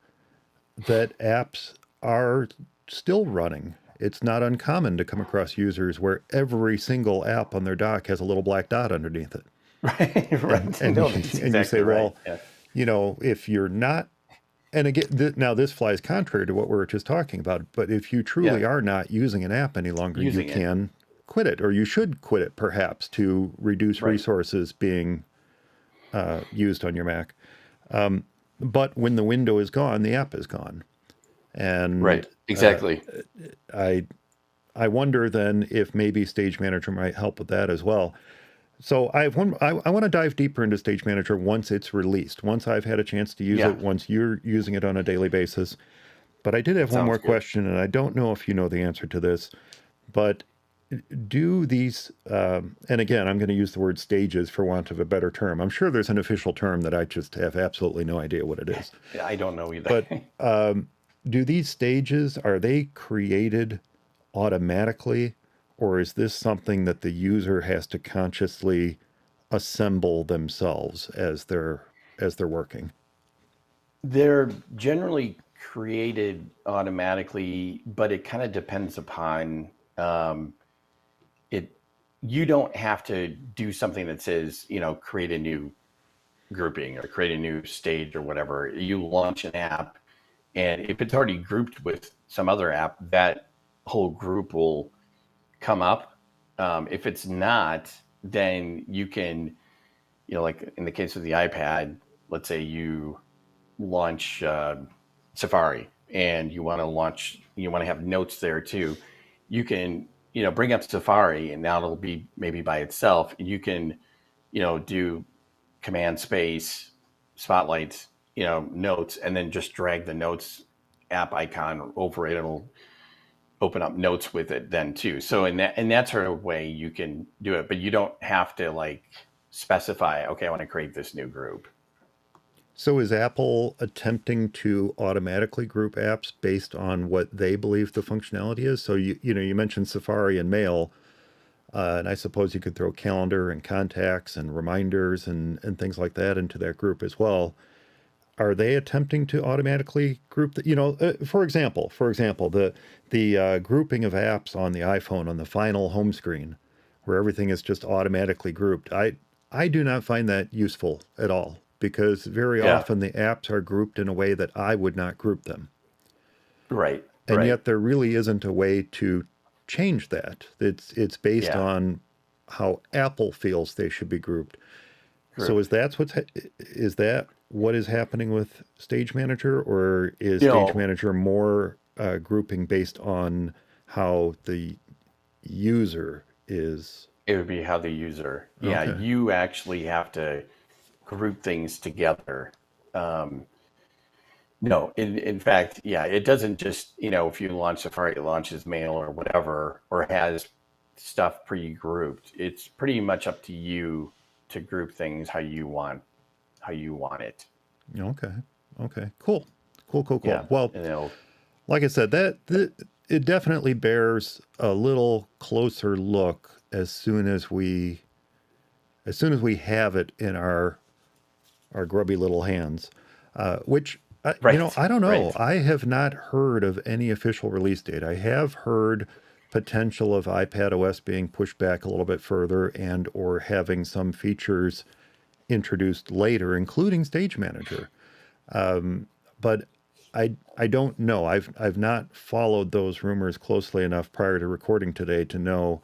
that apps are still running. It's not uncommon to come across users where every single app on their dock has a little black dot underneath it. Right. And Right. No, you, that's and you exactly say, right. well, Yeah. if you're not, and again, now this flies contrary to what we were just talking about, but if you Yeah. truly are not using an app any longer, you Using it. can quit it, or you should quit it perhaps to reduce Right. resources being used on your Mac. But when the window is gone, the app is gone. And Right. Exactly. I I wonder then if maybe Stage Manager might help with that as well. So I have one. I want to dive deeper into Stage Manager once it's released. Once I've had a chance to use Yeah. it. Once you're using it on a daily basis. But I did have one Sounds more good. question, and I don't know if you know the answer to this. But do these? And again, I'm going to use the word stages for want of a better term. I'm sure there's an official term that I just have absolutely no idea what it is. I don't know either. But do these stages, are they created automatically, or is this something that the user has to consciously assemble themselves as they're working? They're generally created automatically, but it kind of depends upon um, it. You don't have to do something that says, create a new grouping or create a new stage or whatever. You launch an app, and if it's already grouped with some other app, that whole group will come up. If it's not, then you can, like in the case of the iPad, let's say you launch Safari and you want to have notes there too. You can, bring up Safari, and now it'll be maybe by itself. You can, do command space, spotlight, notes, and then just drag the notes app icon over it. It'll open up notes with it then too. So in that sort of way you can do it, but you don't have to like specify, okay, I want to create this new group. So is Apple attempting to automatically group apps based on what they believe the functionality is? So you mentioned Safari and Mail, and I suppose you could throw Calendar and Contacts and Reminders and things like that into that group as well. Are they attempting to automatically group for example, the grouping of apps on the iPhone on the final home screen, where everything is just automatically grouped? I do not find that useful at all because very Yeah. often the apps are grouped in a way that I would not group them, Right. and Right. yet there really isn't a way to change that. It's based Yeah. on how Apple feels they should be grouped. So Group. is that what is happening with Stage Manager, or is You Stage know, Manager more grouping based on how the user is? it would be how the user, yeah, Okay. you actually have to group things together. Um, no, in fact, yeah, it doesn't just, if you launch Safari, it launches Mail or whatever, or has stuff pre-grouped. It's pretty much up to you to group things how you want it. Okay. Okay. Cool. Cool. Cool. Yeah, Cool. Well, and it'll. like I said, it definitely bears a little closer look as soon as we have it in our grubby little hands. Which Right. I don't know. Right. I have not heard of any official release date. I have heard potential of iPad OS being pushed back a little bit further and or having some features introduced later, including Stage Manager. But I don't know. I've not followed those rumors closely enough prior to recording today to know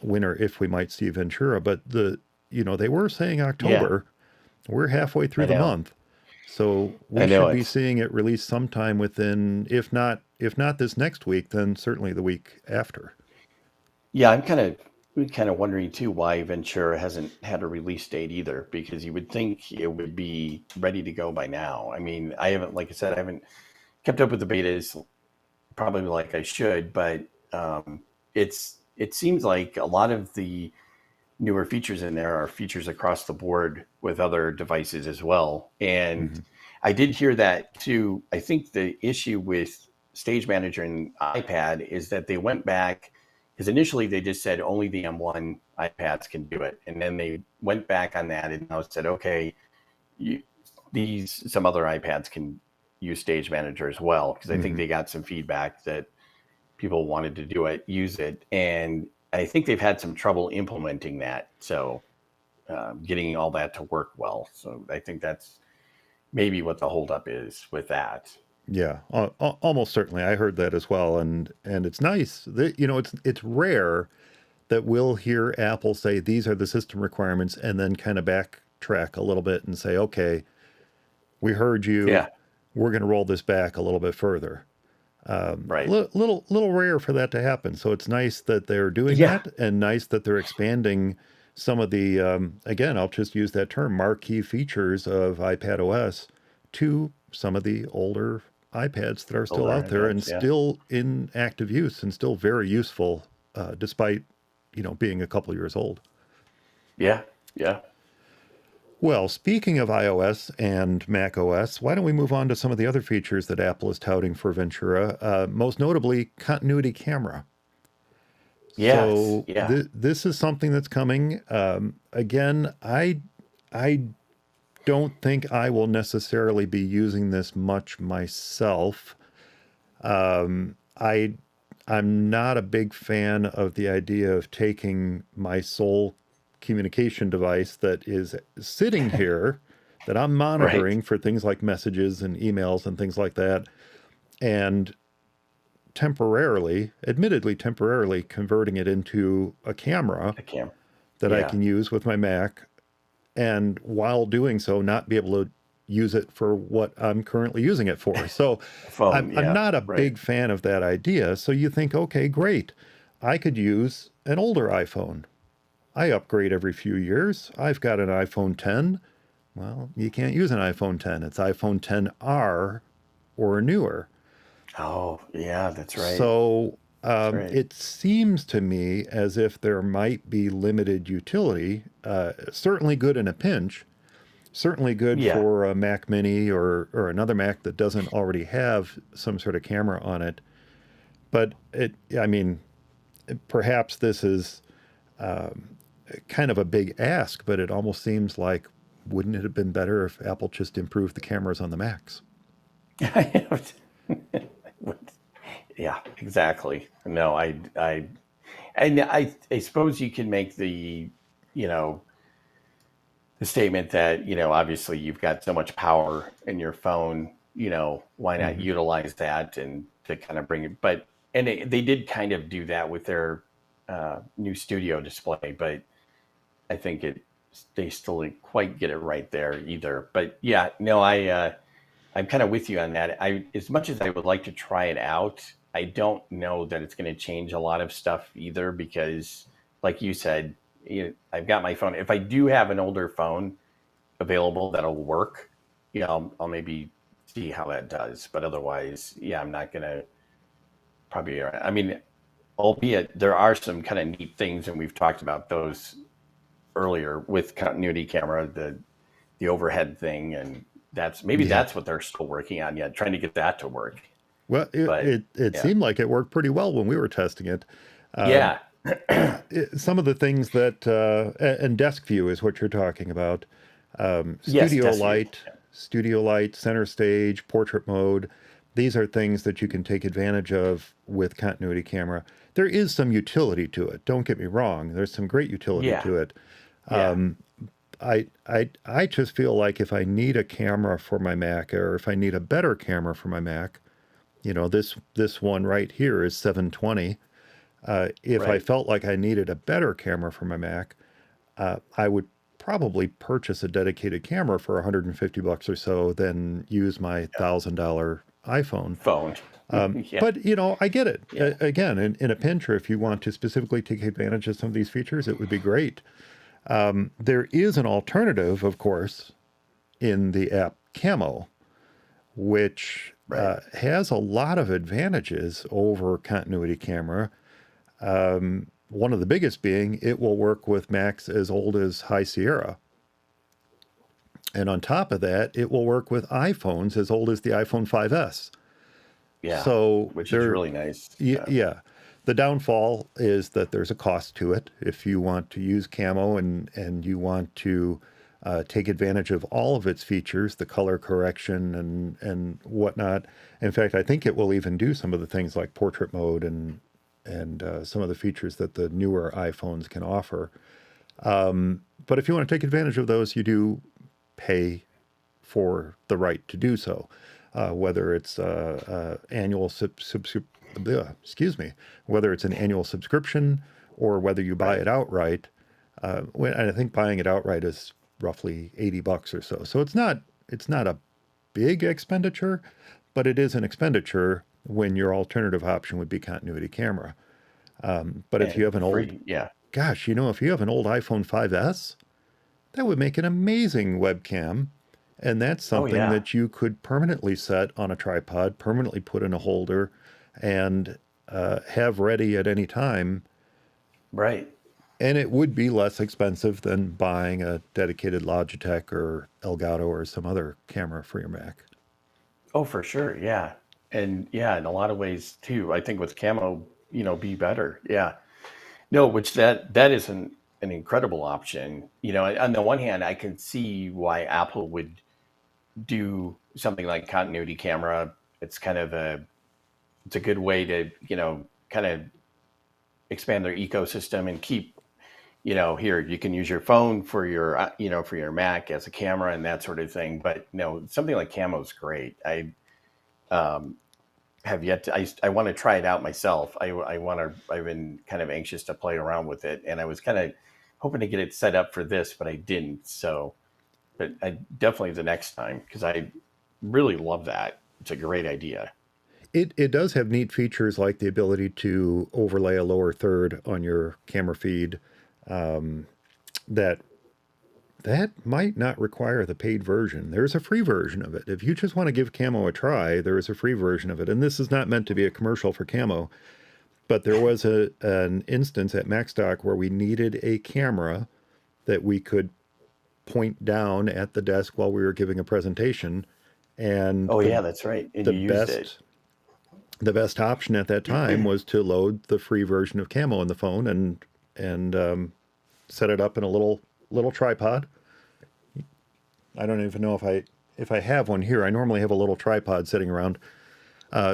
when or if we might see Ventura. But they were saying Yeah. October. We're halfway through I the know. month, so I we know should be it's. seeing it released sometime within, if not this next week, then certainly the week after. Yeah, I'm kind of wondering too why Ventura hasn't had a release date either, because you would think it would be ready to go by now. I mean, I haven't, like I said, I haven't kept up with the betas probably like I should, but it seems like a lot of the newer features in there are features across the board with other devices as well. And Hmm. I did hear that too. I think the issue with Stage Manager and iPad is that they went back because initially they just said only the M1 iPads can do it, and then they went back on that and now said, okay, you, these some other iPads can use Stage Manager as well, because I think Hmm. they got some feedback that people wanted to do it, use it, and I think they've had some trouble implementing that. So getting all that to work well. So I think that's maybe what the holdup is with that. Yeah, almost certainly. I heard that as well, and it's nice that it's rare that we'll hear Apple say these are the system requirements and then kind of backtrack a little bit and say, okay, we heard you. Yeah, We're going to roll this back a little bit further. right. Little rare for that to happen. So it's nice that they're doing Yeah, that, and nice that they're expanding some of the again, I'll just use that term, marquee features of iPad OS to some of the older iPads that are still older out there and iPads. Yeah, still in active use and still very useful, despite being a couple years old. yeah, yeah, Well, speaking of iOS and macOS, why don't we move on to some of the other features that Apple is touting for Ventura, most notably continuity camera. yes, So yeah. this is something that's coming. Again, I don't think I will necessarily be using this much myself. I I'm not a big fan of the idea of taking my sole communication device that is sitting here that I'm Right. monitoring for things like messages and emails and things like that, and temporarily, admittedly temporarily, converting it into a camera The camera. that I Yeah. can use with my Mac, and while doing so, not be able to use it for what I'm currently using it for. So I'm, Phone. I'm Yeah. not a Right. big fan of that idea. So you think, okay, great. I could use an older iPhone. I upgrade every few years. I've got an iPhone 10. Well, you can't use an iPhone 10. It's iPhone 10R or newer. Oh, yeah. That's right. So That's right. it seems to me as if there might be limited utility, certainly good in a pinch, certainly good Yeah. for a Mac Mini or another Mac that doesn't already have some sort of camera on it. But I mean, perhaps this is kind of a big ask, but it almost seems like wouldn't it have been better if Apple just improved the cameras on the Macs? Yeah. Exactly. No, I suppose you can make you know, the statement that, obviously you've got so much power in your phone, why not Hmm. utilize that and to kind of bring it. But, and they did kind of do that with their new studio display, but I think they still didn't quite get it right there either. But yeah, no, I'm kind of with you on that. As much as I would like to try it out, I don't know that it's going to change a lot of stuff either, because, like you said, I've got my phone. If I do have an older phone available that'll work, I'll maybe see how that does. But otherwise, yeah, I'm not going to probably. I mean, albeit there are some kind of neat things, and we've talked about those earlier with continuity camera, the overhead thing, and Yeah. that's what they're still working on yet, trying to get that to work. Well, it, But it, it yeah, seemed like it worked pretty well when we were testing it. yeah, some of the things that and desk view is what you're talking about. Yes, Studio desk view. light, studio light, center stage, portrait mode. These are things that you can take advantage of with continuity camera. There is some utility to it. Don't get me wrong. There's some great utility Yeah, to it. yeah, I just feel like if I need a camera for my Mac, or if I need a better camera for my Mac, this one right here is 720. If I right. felt like I needed a better camera for my Mac, I would probably purchase a dedicated camera for 150 bucks or so than use my $1,000 iPhone. Phone. Yeah, But I get it. yeah, Again, in a pinch, or if you want to specifically take advantage of some of these features, it would be great. There is an alternative, of course, in the app Camo, which right. has a lot of advantages over continuity camera. One of the biggest being it will work with Macs as old as High Sierra. And on top of that, it will work with iPhones as old as the iPhone 5S. Yeah, So which is really nice. yeah. The downfall is that there's a cost to it. If you want to use Camo and you want to take advantage of all of its features, the color correction and whatnot. In fact, I think it will even do some of the things like portrait mode and some of the features that the newer iPhones can offer. But if you want to take advantage of those, you do pay for the right to do so, whether it's annual excuse me, whether it's an annual subscription or whether you buy Right. it outright. And I think buying it outright is roughly 80 bucks or so. So it's not a big expenditure, but it is an expenditure when your alternative option would be continuity camera. But if you And have an old, free. Yeah. gosh, if you have an old iPhone 5S, that would make an amazing webcam. And that's Oh something yeah. that you could permanently set on a tripod, permanently put in a holder, and have ready at any time. Right. And it would be less expensive than buying a dedicated Logitech or Elgato or some other camera for your Mac. Oh, for sure. Yeah. And yeah, in a lot of ways too. I think with Camo, be better. Yeah. No, which that is an incredible option. On the one hand, I can see why Apple would do something like continuity camera. It's a good way to, kind of expand their ecosystem and keep, here you can use your phone for your, for your Mac as a camera and that sort of thing. But no, something like Camo is great. I um, have yet to, I want to try it out myself. I've been kind of anxious to play around with it, and I was kind of hoping to get it set up for this, but I didn't. So, but I definitely the next time, because I really love that. It's a great idea. It does have neat features like the ability to overlay a lower third on your camera feed. That that might not require the paid version. There's a free version of it. If you just want to give Camo a try, there is a free version of it. And this is not meant to be a commercial for Camo, but there was an instance at MacStock where we needed a camera that we could point down at the desk while we were giving a presentation. And Oh the yeah, that's right. And the you used it. best option at that time was to load the free version of Camo in the phone and set it up in a little tripod. I don't even know if I have one here. I normally have a little tripod sitting around.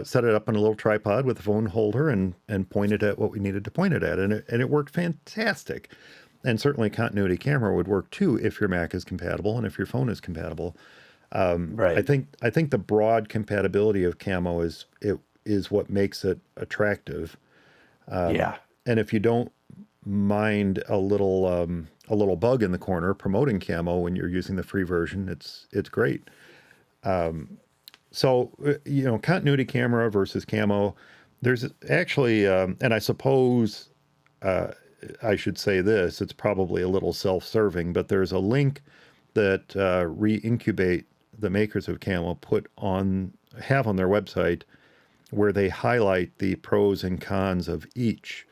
Set it up on a little tripod with a phone holder and point it at what we needed to point it at, and it worked fantastic. And certainly continuity camera would work too if your Mac is compatible and if your phone is compatible. I Right. think the broad compatibility of Camo is what makes it attractive. Yeah. And if you don't mind a little bug in the corner promoting Camo when you're using the free version, it's great. So continuity camera versus Camo. There's actually, and I suppose I should say this. It's probably a little self-serving, but there's a link that Reincubate, the makers of Camo, have on their website where they highlight the pros and cons of each.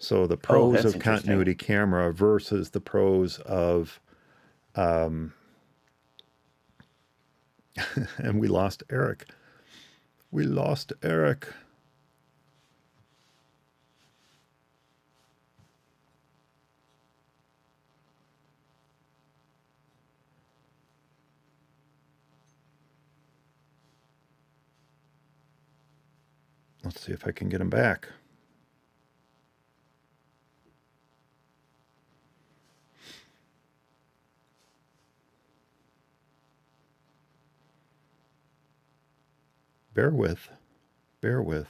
So the Oh, pros that's of interesting. continuity camera versus the pros of, and we lost Eric. We lost Eric. Let's see if I can get him back. Bear with. Bear with.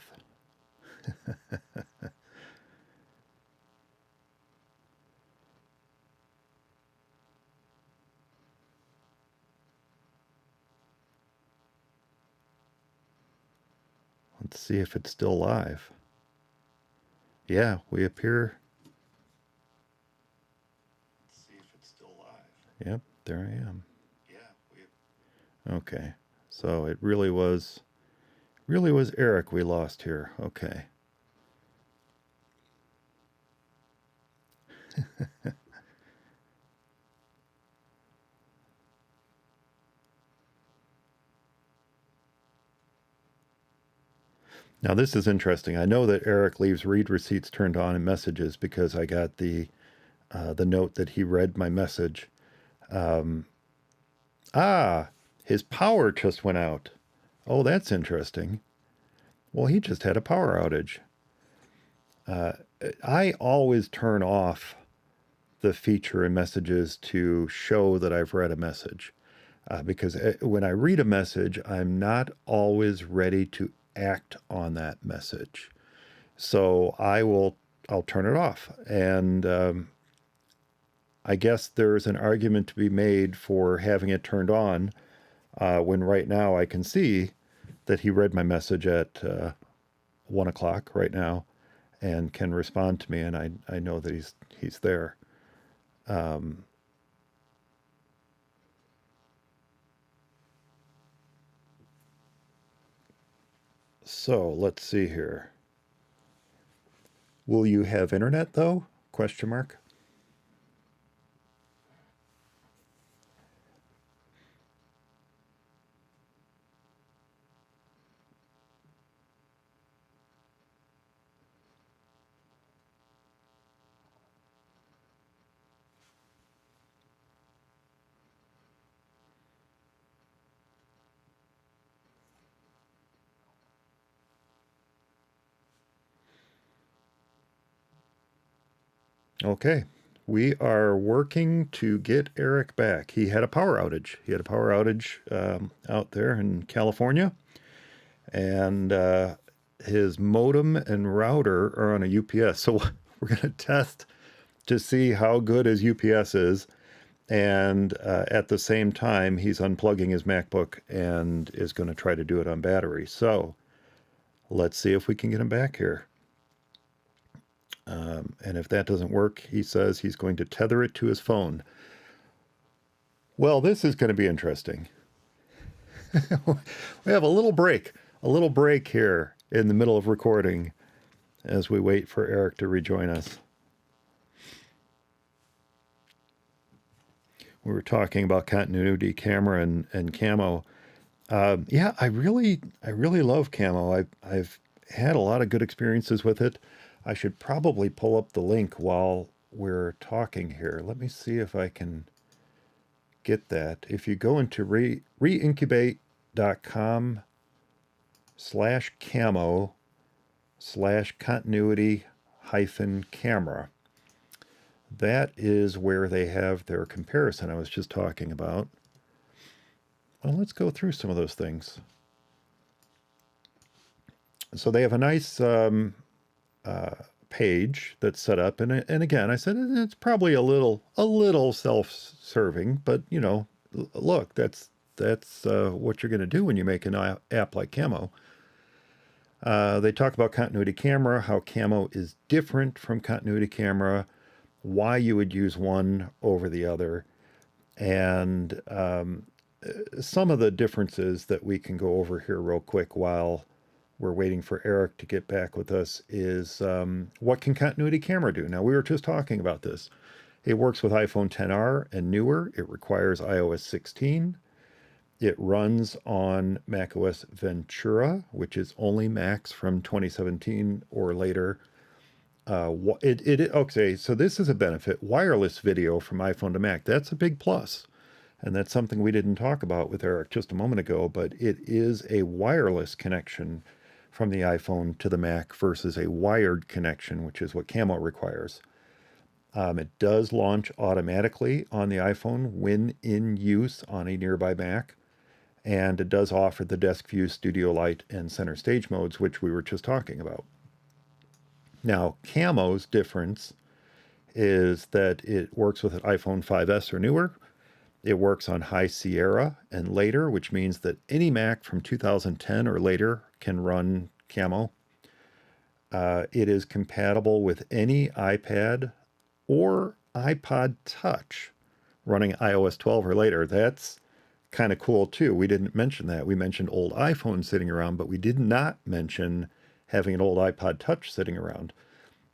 Let's see if it's still live. Yeah, we appear. Let's see if it's still live. Yep, there I am. Yeah. Okay, so it really was Eric we lost here. Okay. Now this is interesting. I know that Eric leaves read receipts turned on in messages because I got the note that he read my message. His power just went out. Oh, that's interesting. Well, he just had a power outage. I always turn off the feature in messages to show that I've read a message. Because when I read a message, I'm not always ready to act on that message. So I'll turn it off. And I guess there's an argument to be made for having it turned on when right now I can see that he read my message at 1 o'clock right now and can respond to me, and I know that he's there. So let's see here. Will you have internet though? Question mark. Okay, we are working to get Eric back. He had a power outage. He had a power outage out there in California, and his modem and router are on a UPS. So we're going to test to see how good his UPS is. And at the same time, he's unplugging his MacBook and is going to try to do it on battery. So let's see if we can get him back here. And if that doesn't work, he says he's going to tether it to his phone. Well, this is going to be interesting. We have a little break here in the middle of recording as we wait for Eric to rejoin us. We were talking about continuity camera and Camo. Yeah, I really love Camo. I've had a lot of good experiences with it. I should probably pull up the link while we're talking here. Let me see if I can get that. If you go into reincubate.com/camo/continuity-camera. That is where they have their comparison I was just talking about. Well, let's go through some of those things. So they have a nice page that's set up, and again, I said it's probably a little self-serving, but you know, look, that's what you're going to do when you make an app like Camo. They talk about continuity camera, how Camo is different from continuity camera, why you would use one over the other, and some of the differences that we can go over here real quick while we're waiting for Eric to get back with us is what can continuity camera do? Now, we were just talking about this. It works with iPhone XR and newer. It requires iOS 16. It runs on macOS Ventura, which is only Macs from 2017 or later. Okay, so this is a benefit. Wireless video from iPhone to Mac. That's a big plus. And that's something we didn't talk about with Eric just a moment ago, but it is a wireless connection from the iPhone to the Mac versus a wired connection, which is what Camo requires. It does launch automatically on the iPhone when in use on a nearby Mac, and it does offer the Desk View, Studio Light, and Center Stage modes, which we were just talking about. Now, Camo's difference is that it works with an iPhone 5S or newer. It works on High Sierra and later, which means that any Mac from 2010 or later can run Camo. It is compatible with any iPad or iPod Touch running iOS 12 or later. That's kind of cool too. We didn't mention that. We mentioned old iPhones sitting around, but we did not mention having an old iPod Touch sitting around.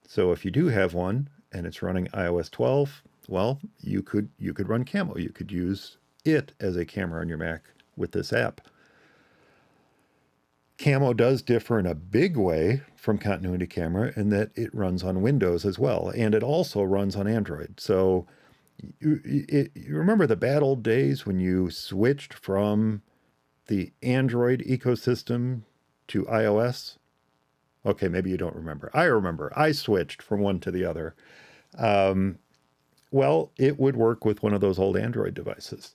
So if you do have one and it's running iOS 12, well, you could run Camo. You could use it as a camera on your Mac with this app. Camo does differ in a big way from Continuity Camera in that it runs on Windows as well, and it also runs on Android. So you remember the bad old days when you switched from the Android ecosystem to iOS? Okay, maybe you don't remember. I remember. I switched from one to the other. Well, it would work with one of those old Android devices.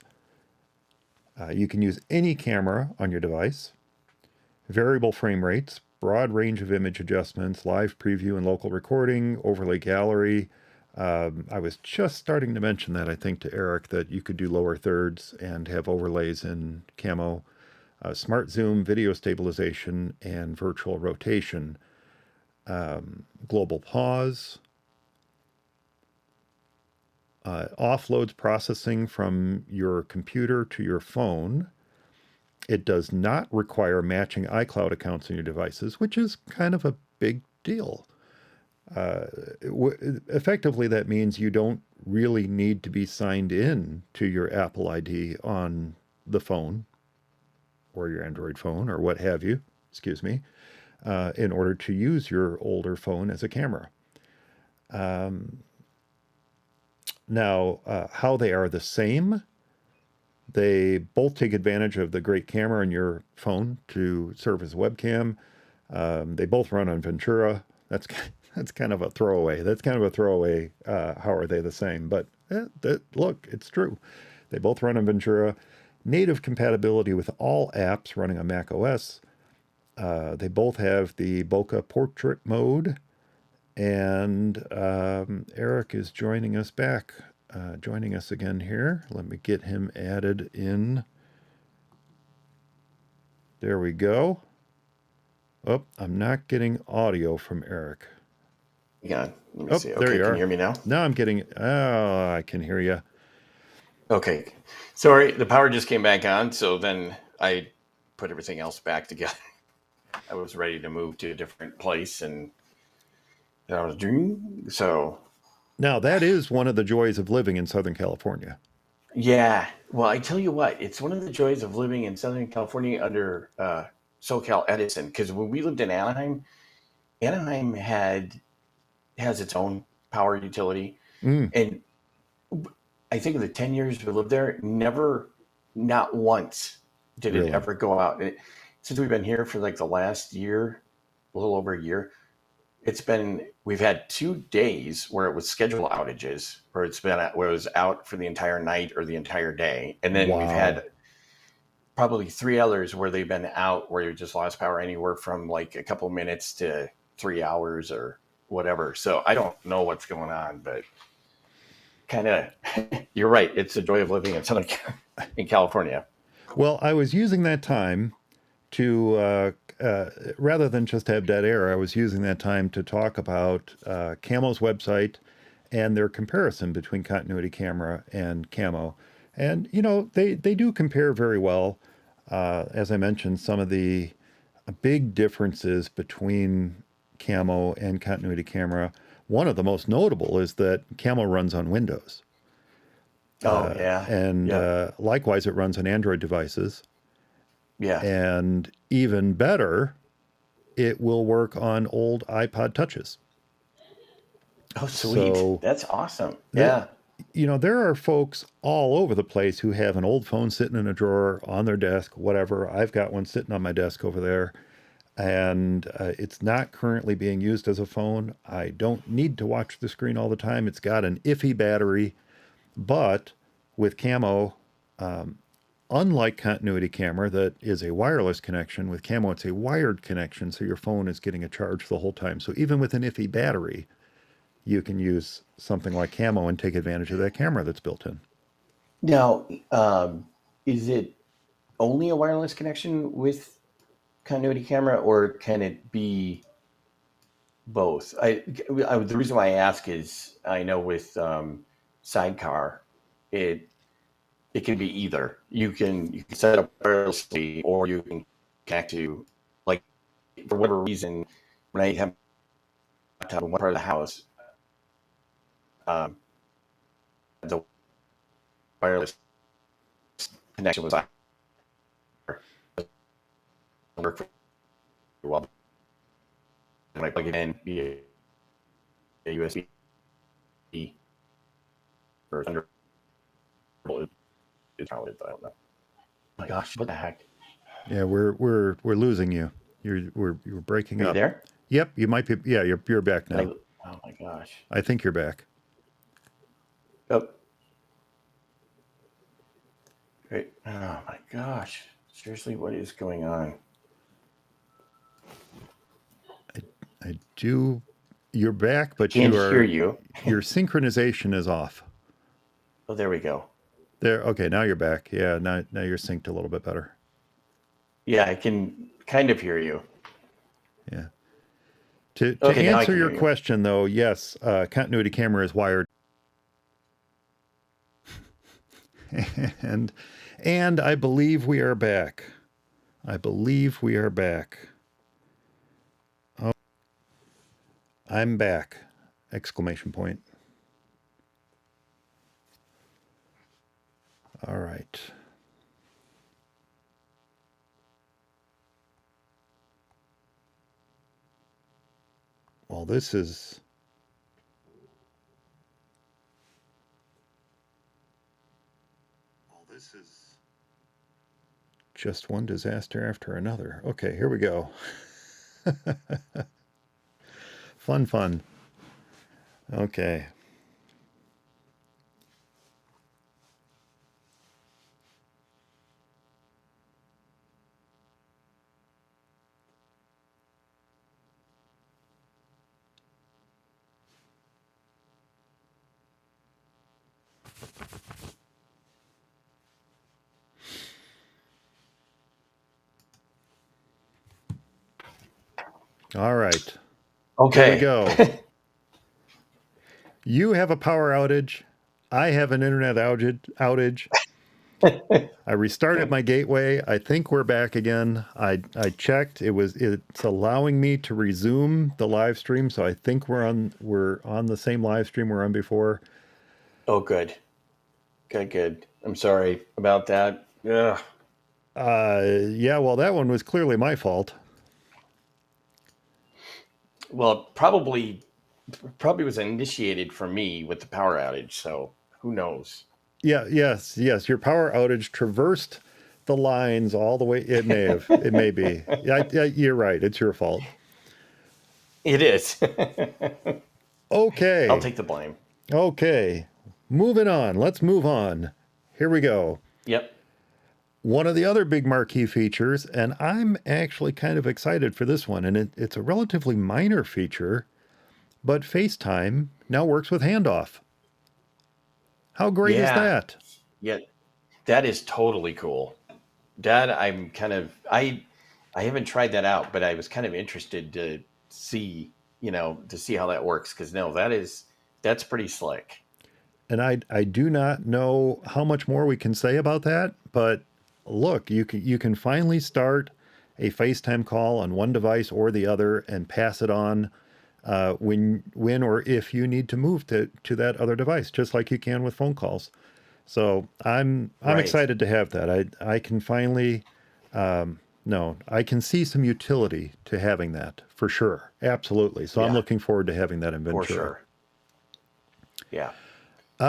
You can use any camera on your device, variable frame rates, broad range of image adjustments, live preview and local recording, overlay gallery. I was just starting to mention that, I think, to Eric, that you could do lower thirds and have overlays in Camo. Smart zoom, video stabilization, and virtual rotation. Global pause. Offloads processing from your computer to your phone. It does not require matching iCloud accounts on your devices, which is kind of a big deal. Effectively, that means you don't really need to be signed in to your Apple ID on the phone or your Android phone or what have you, in order to use your older phone as a camera. Now, how they are the same, they both take advantage of the great camera in your phone to serve as a webcam. They both run on Ventura. That's kind of a throwaway. How are they the same? But look, it's true. They both run on Ventura. Native compatibility with all apps running on macOS. They both have the bokeh portrait mode. And Eric is joining us again here. Let me get him added in. There we go. Oh, I'm not getting audio from Eric. Yeah, let me see. There Okay, you can are. you hear me now? Now I'm getting, I can hear you. Okay. Sorry, the power just came back on, so then I put everything else back together. I was ready to move to a different place, and I was doing so. Now, that is one of the joys of living in Southern California. Yeah. Well, I tell you what, it's one of the joys of living in Southern California under SoCal Edison, because when we lived in Anaheim, Anaheim has its own power utility, and I think of the 10 years we lived there, not once did Really? it ever go out. Since we've been here for like the last year, a little over a year, we've had 2 days where it was scheduled outages, where it was out for the entire night or the entire day. And then we've had probably 3 others where they've been out where you just lost power anywhere from like a couple minutes to 3 hours or whatever. So I don't know what's going on, but kind of, you're right. It's the joy of living in California. Well, I was using that time to, rather than just have dead air, I was using that time to talk about Camo's website and their comparison between Continuity Camera and Camo. And, they do compare very well. As I mentioned, some of the big differences between Camo and Continuity Camera. One of the most notable is that Camo runs on Windows. And likewise, it runs on Android devices. Yeah. And even better, it will work on old iPod Touches. Oh, sweet. So, that's awesome. Yeah. There are folks all over the place who have an old phone sitting in a drawer on their desk, whatever. I've got one sitting on my desk over there. and it's not currently being used as a phone. I don't need to watch the screen all the time. It's got an iffy battery, but with Camo, unlike continuity camera that is a wireless connection, with Camo it's a wired connection, so your phone is getting a charge the whole time. So even with an iffy battery, you can use something like Camo and take advantage of that camera that's built in. Now, is it only a wireless connection with continuity camera, or can it be both? The reason why I ask is I know with Sidecar, it it can be either. You can set up wirelessly, or you can connect to, like, for whatever reason, when I have a laptop in one part of the house, um, the wireless connection was work for well. When I plug it in via a USB or Thunderbolt, it's probably, I don't know. Oh my gosh, what the heck? Yeah, we're losing you. You're breaking Are you up. there? Yep, you might be. Yeah, you're back now. Oh my gosh. I think you're back. Oh, great. Oh my gosh. Seriously, what is going on? I do. You're back, but Can't hear you. your synchronization is off. Oh, there we go. There. Okay, now you're back. Yeah, now you're synced a little bit better. Yeah, I can kind of hear you. Yeah. To Okay, now I answer can your hear you. question though, yes, continuity camera is wired, and I believe we are back. I believe we are back. Oh, I'm back! Exclamation point. All right. Well, this is just one disaster after another. Okay, here we go. Fun. Okay. All right. Okay. Here we go. You have a power outage. I have an internet outage. I restarted my gateway. I think we're back again. I checked. It's allowing me to resume the live stream, so I think we're on the same live stream we're on before. Oh, good. Good. I'm sorry about that. Ugh. Yeah, well, that one was clearly my fault. Well, probably was initiated for me with the power outage, so who knows? Yeah, yes. Your power outage traversed the lines all the way. It may be. Yeah, you're right. It's your fault. It is. Okay. I'll take the blame. Okay. Moving on. Let's move on. Here we go. Yep. One of the other big marquee features, and I'm actually kind of excited for this one, and it's a relatively minor feature, but FaceTime now works with handoff. How great is that? Yeah, that is totally cool. That I haven't tried that out, but I was kind of interested to see, how that works, because no, that's pretty slick. And I do not know how much more we can say about that, but look, you can finally start a FaceTime call on one device or the other and pass it on when or if you need to move to that other device, just like you can with phone calls. So I'm Right. excited to have that. I can finally I can see some utility to having that for sure. Absolutely. So I'm Yeah. looking forward to having that in Ventura. For sure. Yeah.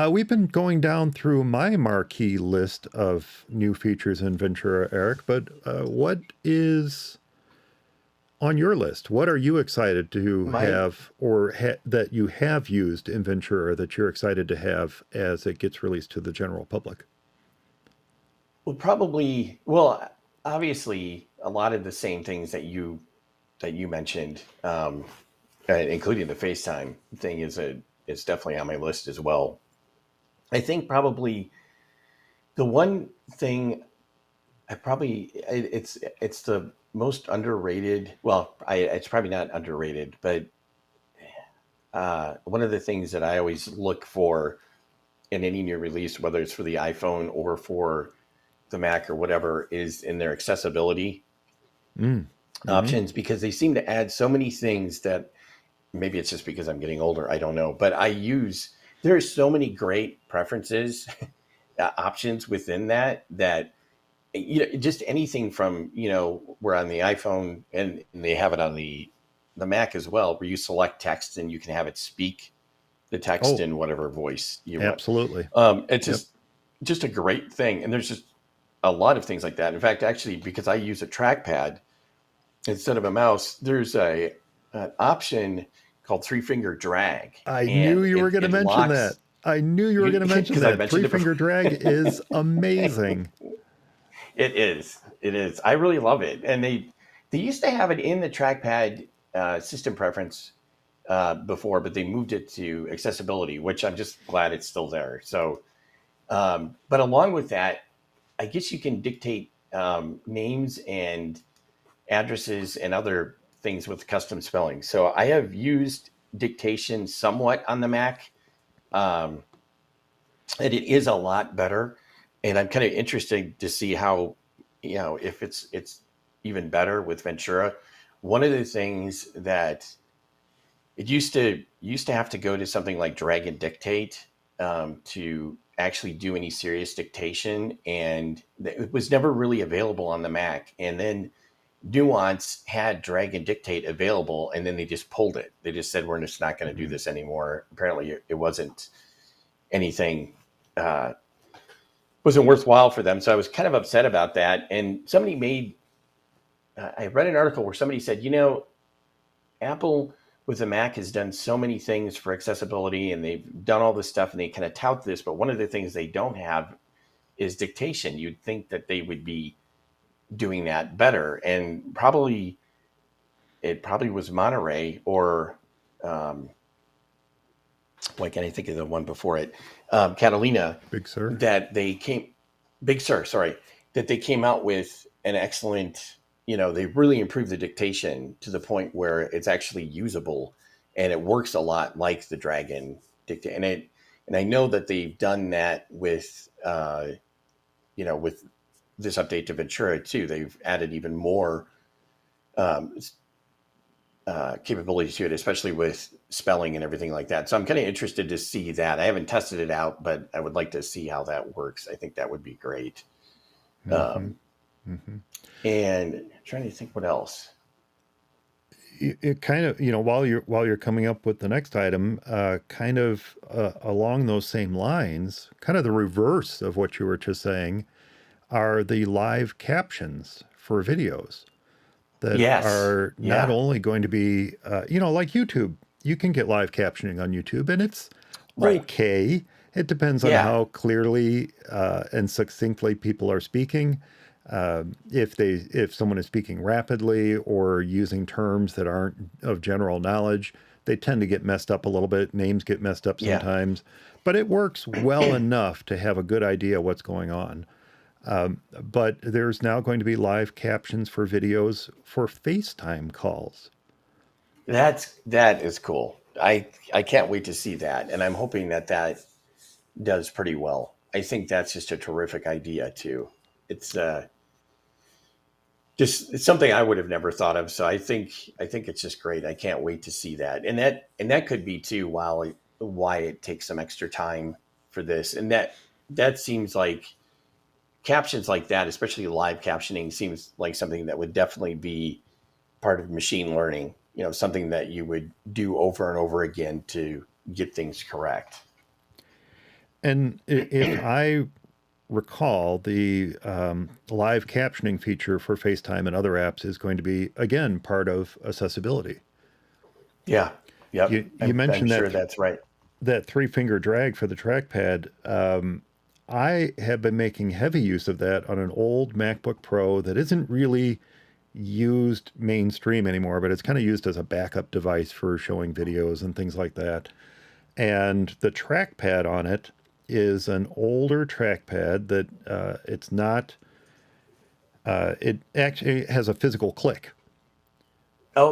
We've been going down through my marquee list of new features in Ventura, Eric, but what is on your list? What are you excited to My have, or that you have used in Ventura that you're excited to have as it gets released to the general public? well, probably well, obviously a lot of the same things that you mentioned, including the FaceTime thing, is definitely on my list as well. I think probably the one thing it's the most underrated. Well, it's probably not underrated, but one of the things that I always look for in any new release, whether it's for the iPhone or for the Mac or whatever, is in their accessibility Mm. Mm-hmm. options, because they seem to add so many things that maybe it's just because I'm getting older. I don't know, but there are so many great preferences options within that just anything from, we're on the iPhone, and they have it on the Mac as well, where you select text and you can have it speak the text Oh, in whatever voice you want. absolutely. It's Yep. just a great thing, and there's just a lot of things like that. In fact, actually, because I use a trackpad instead of a mouse, there's an option called three finger drag, I knew and you were going to it mention that. locks I knew you were you going to mention because I that. mentioned Three it before. finger drag is amazing. It is. It is. I really love it. And they used to have it in the trackpad system preference before, but they moved it to accessibility, which I'm just glad it's still there. So, but along with that, I guess you can dictate names and addresses and other things with custom spelling. So I have used dictation somewhat on the Mac, um, and it is a lot better. And I'm kind of interested to see how, if it's even better with Ventura. One of the things that it used to have to go to something like Drag and Dictate to actually do any serious dictation, and it was never really available on the Mac. And then Nuance had Drag and Dictate available, and then they just pulled it. They just said, we're just not going to do Mhm. this anymore. Apparently, it wasn't anything uh, wasn't worthwhile for them. So I was kind of upset about that. And I read an article where somebody said, Apple with the Mac has done so many things for accessibility, and they've done all this stuff, and they kind of tout this. But one of the things they don't have is dictation. You'd think that they would be doing that better. And it probably was Monterey or, um, why can't I think of the one before it? Catalina, Big Sur. that they came, Big Sur, sorry, that they came out with an excellent, they really improved the dictation to the point where it's actually usable, and it works a lot like the Dragon dictate. And I know that they've done that with this update to Ventura too. They've added even more um, capability to it, especially with spelling and everything like that. So I'm kind of interested to see that. I haven't tested it out, but I would like to see how that works. I think that would be great. Mm-hmm. Um, Mm-hmm. and I'm trying to think what else. It kind of, while you're coming up with the next item, kind of along those same lines, kind of the reverse of what you were just saying, are the live captions for videos that Yes. are not Yeah. only going to be, like YouTube. You can get live captioning on YouTube, and it's Right. okay. It depends on Yeah. how clearly and succinctly people are speaking. If someone is speaking rapidly or using terms that aren't of general knowledge, they tend to get messed up a little bit. Names get messed up Yeah. sometimes, but it works well enough to have a good idea what's going on. But there's now going to be live captions for videos for FaceTime calls. That is cool. I can't wait to see that, and I'm hoping that does pretty well. I think that's just a terrific idea too. It's just it's something I would have never thought of. So I think it's just great. I can't wait to see that. And that could be too why it takes some extra time for this. And that seems like captions like that, especially live captioning, seems like something that would definitely be part of machine learning. Something that you would do over and over again to get things correct. And if I recall, the live captioning feature for FaceTime and other apps is going to be, again, part of accessibility. Yeah. Yep. You I'm mentioned sure that's right. that three-finger drag for the trackpad. I have been making heavy use of that on an old MacBook Pro that isn't really used mainstream anymore, but it's kind of used as a backup device for showing videos and things like that. And the trackpad on it is an older trackpad that it's not, it actually has a physical click.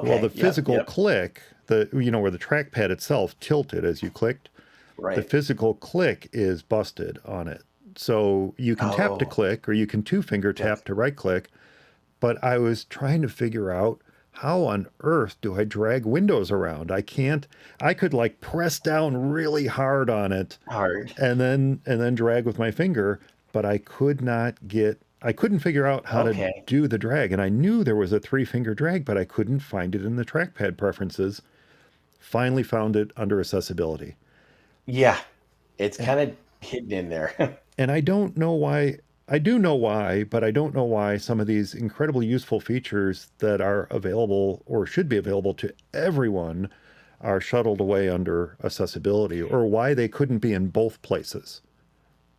Well, the Okay. Yep. physical Yep. click, where the trackpad itself tilted as you clicked, the Right. physical click is busted on it. So you can tap to Oh, click or you can two finger yes. tap to right click. But I was trying to figure out, how on earth do I drag windows around? I can't. I could like press down really hard on it Hard. and then drag with my finger, but I couldn't figure out how to Okay. do the drag. And I knew there was a three-finger drag, but I couldn't find it in the trackpad preferences. Finally found it under accessibility. Yeah. It's And kind of hidden in there. and I don't know why. I do know why, but I don't know why some of these incredibly useful features that are available or should be available to everyone are shuttled away under accessibility, or why they couldn't be in both places.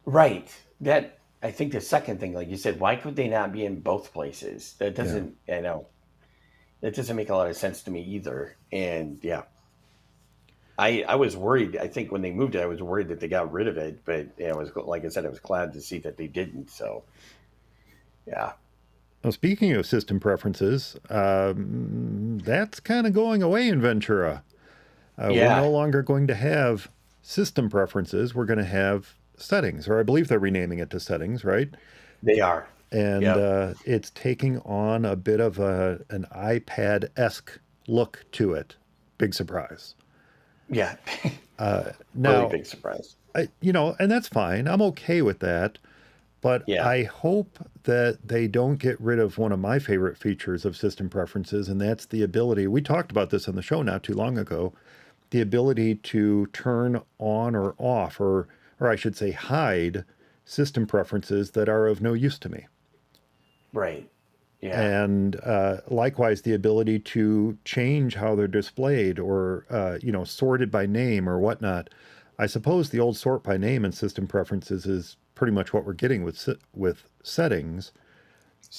Right. That I think the second thing, like you said, why could they not be in both places? That Yeah. doesn't, I know, that doesn't make a lot of sense to me either. And yeah, I was worried. I think when they moved it, I was worried that they got rid of it. But yeah, I was like I said, I was glad to see that they didn't. So yeah, Now, speaking of system preferences, that's kind of going away in Ventura. We're yeah, no longer going to have system preferences. We're going to have settings, or I believe they're renaming it to settings, right? they are. And Yep. it's taking on a bit of an iPad-esque look to it. Big surprise. Yeah. Really Now, big surprise. and that's fine. I'm okay with that. But Yeah. I hope that they don't get rid of one of my favorite features of system preferences, and that's the ability. We talked about this on the show not too long ago, the ability to turn on or off, or I should say, hide system preferences that are of no use to me. Right. Yeah. And likewise, the ability to change how they're displayed, or sorted by name or whatnot. I suppose the old sort by name in system preferences is pretty much what we're getting with settings.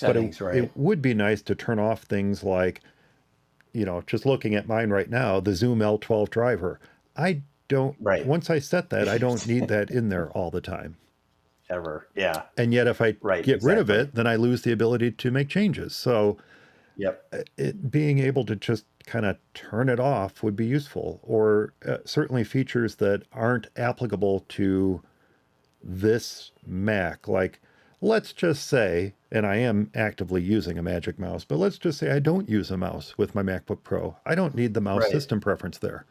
But it, Settings. Right. it would be nice to turn off things like, just looking at mine right now, the Zoom L12 driver. I don't, Right. once I set that, I don't need that in there all the time. Ever. Yeah. And yet, if I Right. get rid of Exactly. it, then I lose the ability to make changes. So Yep. being able to just kind of turn it off would be useful, or certainly features that aren't applicable to this Mac. Like, let's just say, and I am actively using a Magic Mouse, but let's just say I don't use a mouse with my MacBook Pro. I don't need the mouse Right. system preference there.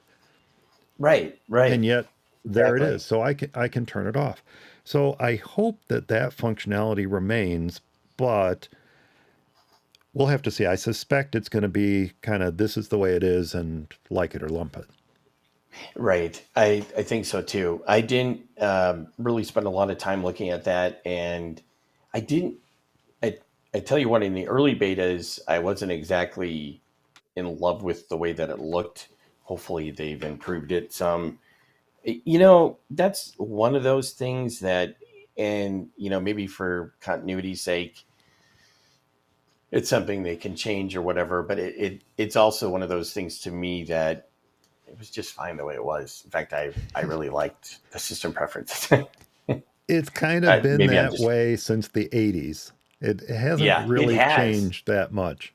Right. And Right. yet there it Exactly. is. So I can turn it off. So I hope that functionality remains, but we'll have to see. I suspect it's going to be kind of, this is the way it is, and like it or lump it. Right. I think so too. I didn't really spend a lot of time looking at that, and I didn't. I I tell you what, in the early betas, I wasn't exactly in love with the way that it looked. Hopefully, they've improved it some. That's one of those things that, and maybe for continuity's sake, it's something they can change or whatever. But it's also one of those things to me that it was just fine the way it was. In fact, I really liked the system preferences. It's kind of been Maybe I'm that just way since the 80s. It hasn't yeah, it really has. changed that much.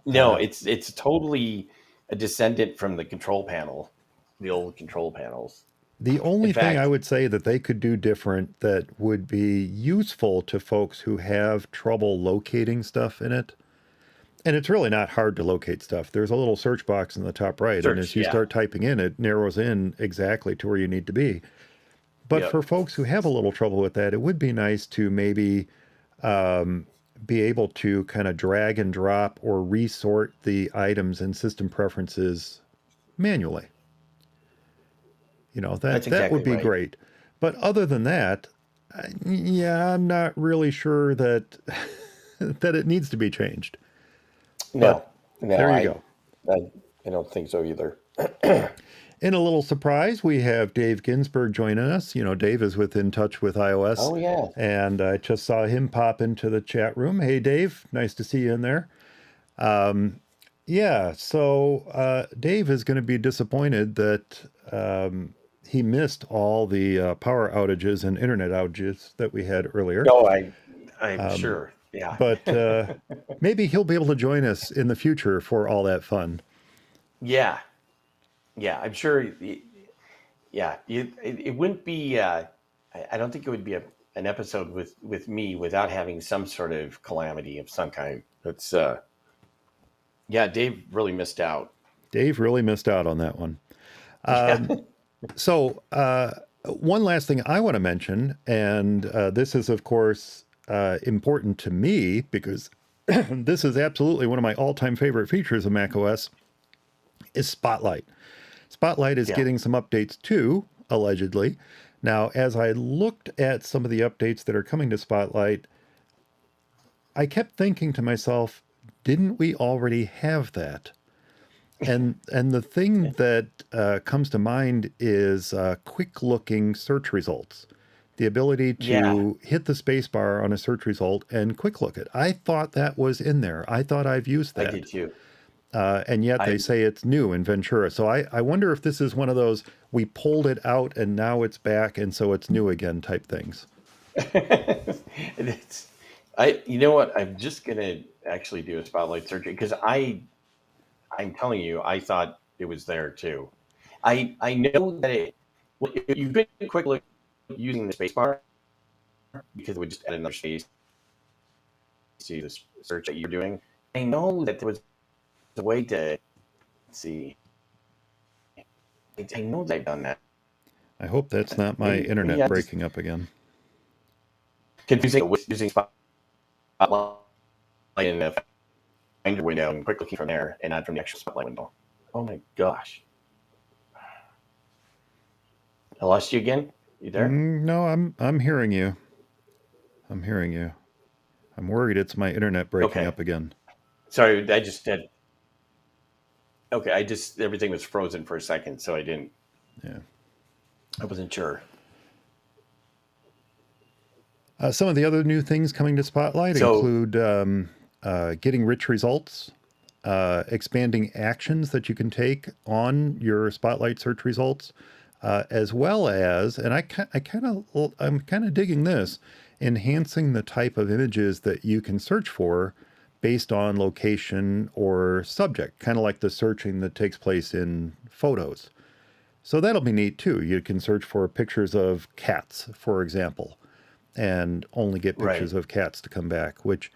No, it's totally a descendant from the control panel, the old control panels. The In only thing I fact, would say that they could do different that would be useful to folks who have trouble locating stuff in it, and it's really not hard to locate stuff. There's a little search box in the top right, and search, as you yeah, start typing in, it narrows in exactly to where you need to be. But yep, for folks who have a little trouble with that, it would be nice to maybe um, be able to kind of drag and drop or resort the items in system preferences manually. That that's that would exactly be right. great. But other than that, Yeah, I'm not really sure that that it needs to be changed. But No, no, there you I, go. I, I don't think so either. In a little surprise, we have Dave Ginsburg joining us. You know, Dave is within touch with iOS, Oh yeah, and I just saw him pop into the chat room. Hey, Dave, nice to see you in there. Yeah, so Dave is going to be disappointed that he missed all the power outages and internet outages that we had earlier. no, I'm sure. Yeah, But maybe he'll be able to join us in the future for all that fun. yeah, yeah. I'm sure. Yeah, it wouldn't be. I don't think it would be an episode with me without having some sort of calamity of some kind. It's yeah, Dave really missed out. Dave really missed out on that one. Yeah, So, one last thing I want to mention, and this is, of course, important to me because this is absolutely one of my all-time favorite features of macOS, is Spotlight. Spotlight is yeah, getting some updates too, allegedly. Now, as I looked at some of the updates that are coming to Spotlight, I kept thinking to myself, didn't we already have that? And the thing that comes to mind is quick looking search results, the ability yeah. to hit the space bar on a search result and quick look it. I thought that was in there. I thought I've used I did that. too. And yet they I say it's new in Ventura. So I wonder if this is one of those we pulled it out and now it's back and so it's new again type things. it's you know what? I'm just gonna actually do a spotlight search because I'm telling you, I thought it was there too. I know that well, you could quick look using the spacebar because it would just add another space to the search that you're doing. I know that there was a way to let's see. I know they've done that. I hope that's not my Maybe internet I just breaking up again. confusing with using spotlight in the finder window and quick looking from there and not from the actual spotlight window. Oh my gosh! I lost you again. You there? No, I'm hearing you. I'm hearing you. I'm worried it's my internet breaking Okay. up again. Sorry, I just did. Okay, I just everything was frozen for a second, so I didn't. Yeah. I wasn't sure. Some of the other new things coming to Spotlight So include getting rich results, expanding actions that you can take on your Spotlight search results, as well as, and I'm kind of digging this, enhancing the type of images that you can search for based on location or subject, kind of like the searching that takes place in photos. So that'll be neat too. You can search for pictures of cats, for example, and only get right. pictures of cats to come back, which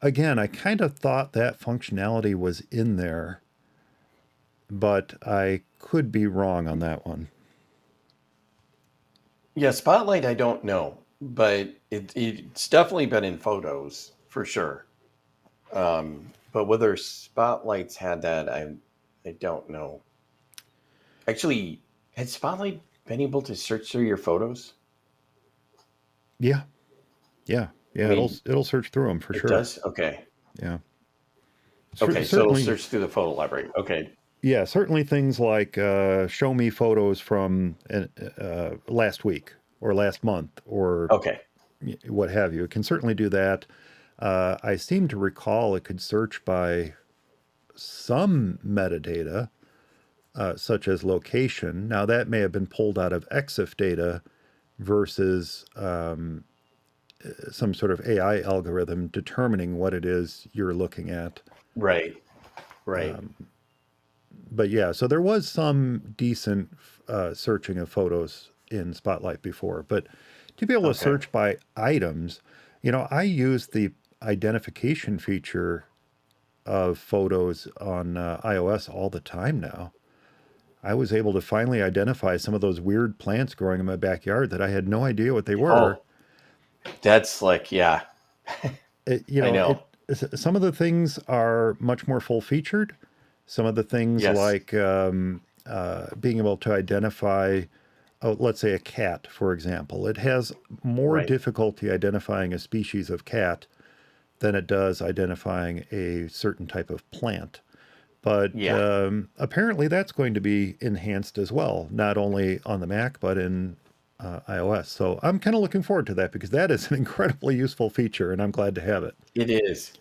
again, I kind of thought that functionality was in there, but I could be wrong on that one. Yeah, Spotlight. I don't know, but it's definitely been in photos for sure. But whether Spotlights had that, I don't know. Actually, had Spotlight been able to search through your photos? Yeah, I yeah. mean, It'll search through them for it sure. does. Okay. Yeah, Okay, so it'll certainly. search through the photo library. Okay. Yeah, certainly things like show me photos from last week or last month or Okay. what have you. It can certainly do that. I seem to recall it could search by some metadata, such as location. Now, that may have been pulled out of EXIF data versus some sort of AI algorithm determining what it is you're looking at. Right. Right. But yeah, so there was some decent searching of photos in Spotlight before. But to be able to Okay. search by items, you know, I use the identification feature of photos on iOS all the time now. I was able to finally identify some of those weird plants growing in my backyard that I had no idea what they were. Oh, that's like, yeah, You I know, know. some of the things are much more full featured. Some of the things Yes. like being able to identify let's say a cat, for example. It has more Right. difficulty identifying a species of cat than it does identifying a certain type of plant. But Yeah. apparently that's going to be enhanced as well, not only on the Mac, but in iOS. So I'm kind of looking forward to that because that is an incredibly useful feature, and I'm glad to have it. It is.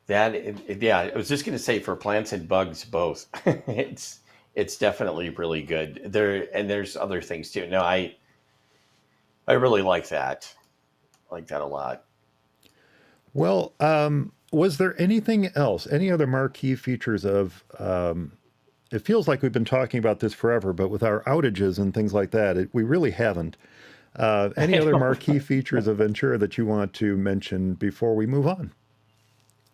Yeah, I was just going to say for plants and bugs both. It's definitely really good. There's other things too. No, I really like that. I like that a lot. Well, was there anything else, any other marquee features of it feels like we've been talking about this forever, but with our outages and things like that, we really haven't. Any I other know. marquee features of Ventura that you want to mention before we move on?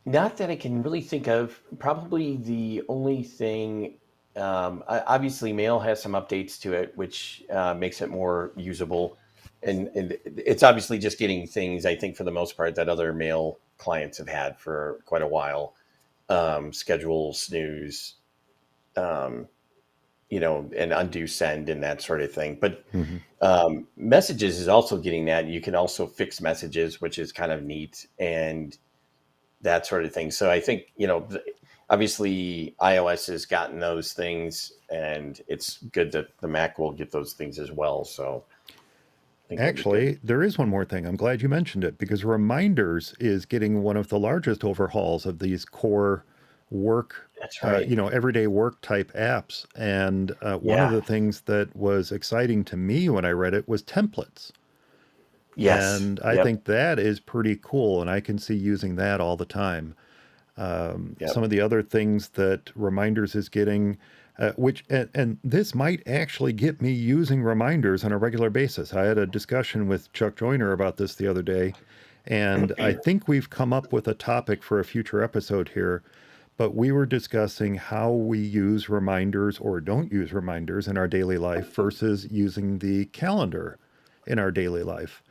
Not that I can really think of. Probably the only thing, obviously, Mail has some updates to it, which makes it more usable. And it's obviously just getting things, I think, for the most part, that other Mail clients have had for quite a while. Schedule, snooze, um, and undo send and that sort of thing. But Hmm. messages is also getting that. You can also fix messages, which is kind of neat. And that sort of thing. So I think, obviously iOS has gotten those things and it's good that the Mac will get those things as well. So I think that'll be good. Actually, there is one more thing. I'm glad you mentioned it because Reminders is getting one of the largest overhauls of these core work, That's right. everyday work type apps. And one of Yeah. the things that was exciting to me when I read it was templates. Yes. And I Yep. think that is pretty cool. And I can see using that all the time. Some Yep. of the other things that Reminders is getting, and this might actually get me using Reminders on a regular basis. I had a discussion with Chuck Joyner about this the other day, and I think we've come up with a topic for a future episode here. But we were discussing how we use reminders or don't use reminders in our daily life versus using the calendar in our daily life.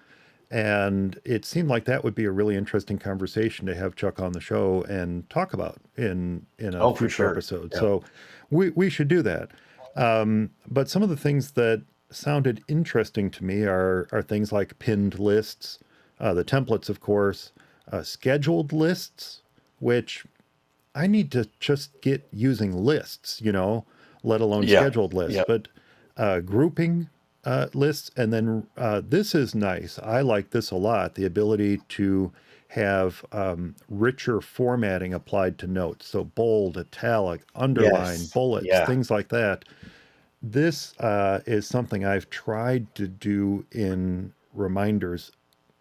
And it seemed like that would be a really interesting conversation to have Chuck on the show and talk about in a Oh, for future sure. episode. Yep. So we should do that. But some of the things that sounded interesting to me are things like pinned lists, the templates, of course, scheduled lists, which I need to just get using lists, let alone Yeah. scheduled lists. Yep. But grouping lists, and then this is nice. I like this a lot. The ability to have richer formatting applied to notes, so bold, italic, underline, Yes. bullets, Yeah. things like that. This is something I've tried to do in reminders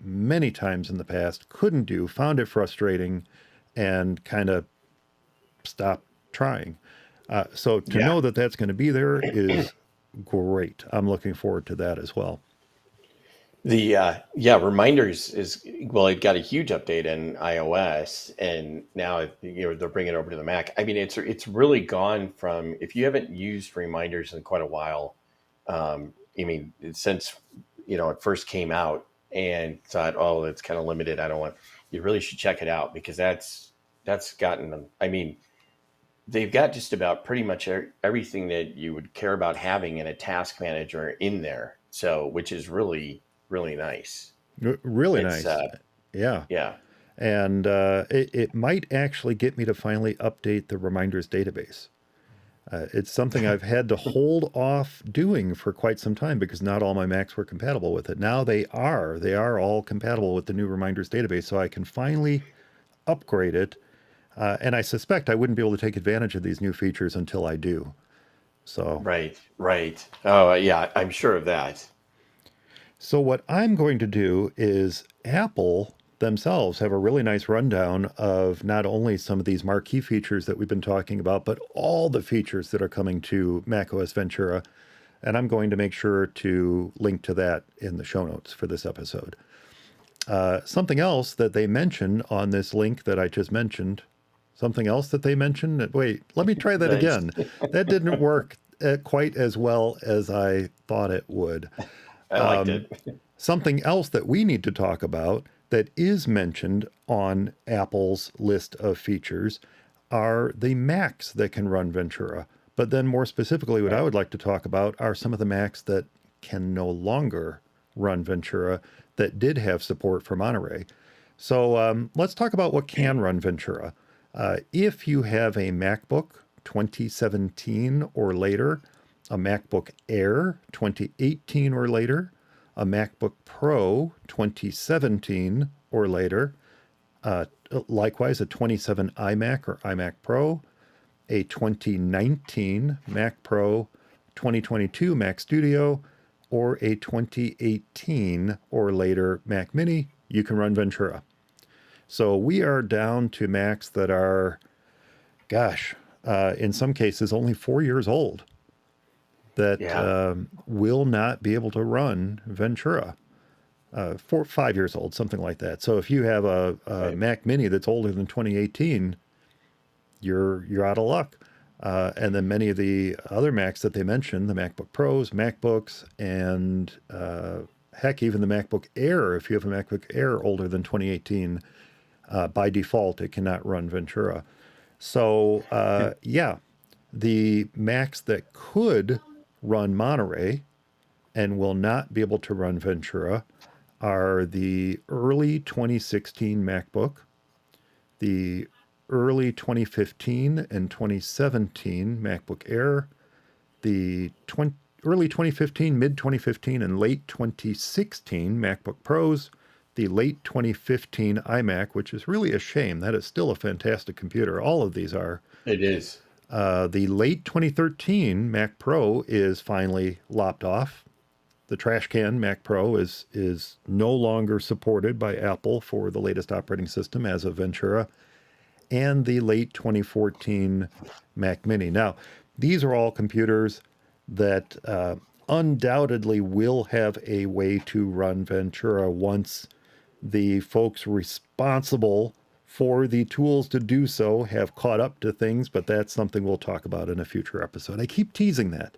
many times in the past, couldn't do, found it frustrating, and kind of stop trying. So to Yeah. know that that's going to be there is great. I'm looking forward to that as well. The yeah, reminders is well, it got a huge update in iOS, and now they're bringing it over to the Mac. I mean, it's really gone from if you haven't used reminders in quite a while. I mean, since it first came out, and thought, oh, it's kind of limited. I don't want. You really should check it out because that's gotten them. I mean, they've got just about pretty much everything that you would care about having in a task manager in there. So, which is really nice. Really It's nice. Yeah. yeah, And it might actually get me to finally update the reminders database. It's something I've had to hold off doing for quite some time because not all my Macs were compatible with it. Now they are. They are all compatible with the new reminders database, so I can finally upgrade it. And I suspect I wouldn't be able to take advantage of these new features until I do. So right. Oh yeah, I'm sure of that. So, what I'm going to do is Apple themselves have a really nice rundown of not only some of these marquee features that we've been talking about, but all the features that are coming to macOS Ventura. And I'm going to make sure to link to that in the show notes for this episode. Something else that they mention on this link that I just mentioned, something else that they mentioned. Wait, let me try that Nice. again. That didn't work quite as well as I thought it would. I liked it. Something else that we need to talk about that is mentioned on Apple's list of features are the Macs that can run Ventura. But then, more specifically, what I Right. would like to talk about are some of the Macs that can no longer run Ventura that did have support for Monterey. So let's talk about what can run Ventura. If you have a MacBook 2017 or later, a MacBook Air 2018 or later, a MacBook Pro 2017 or later, likewise a 27 iMac or iMac Pro, a 2019 Mac Pro, 2022 Mac Studio, or a 2018 or later Mac Mini, you can run Ventura. So we are down to Macs that are, gosh, in some cases only 4 years old that Yeah. will not be able to run Ventura. 5 years old, something like that. So if you have a Right. Mac Mini that's older than 2018, you're out of luck. And then many of the other Macs that they mentioned, the MacBook Pros, MacBooks, and heck, even the MacBook Air, if you have a MacBook Air older than 2018, by default, it cannot run Ventura. So, yeah, the Macs that could run Monterey and will not be able to run Ventura are the early 2016 MacBook, the early 2015 and 2017 MacBook Air, the early 2015, mid 2015, and late 2016 MacBook Pros, the late 2015 iMac, which is really a shame. That is still a fantastic computer. All of these are. It is. The late 2013 Mac Pro is finally lopped off. The trash can Mac Pro is no longer supported by Apple for the latest operating system as of Ventura, and the late 2014 Mac Mini. Now, these are all computers that undoubtedly will have a way to run Ventura once the folks responsible for the tools to do so have caught up to things, but that's something we'll talk about in a future episode. I keep teasing that.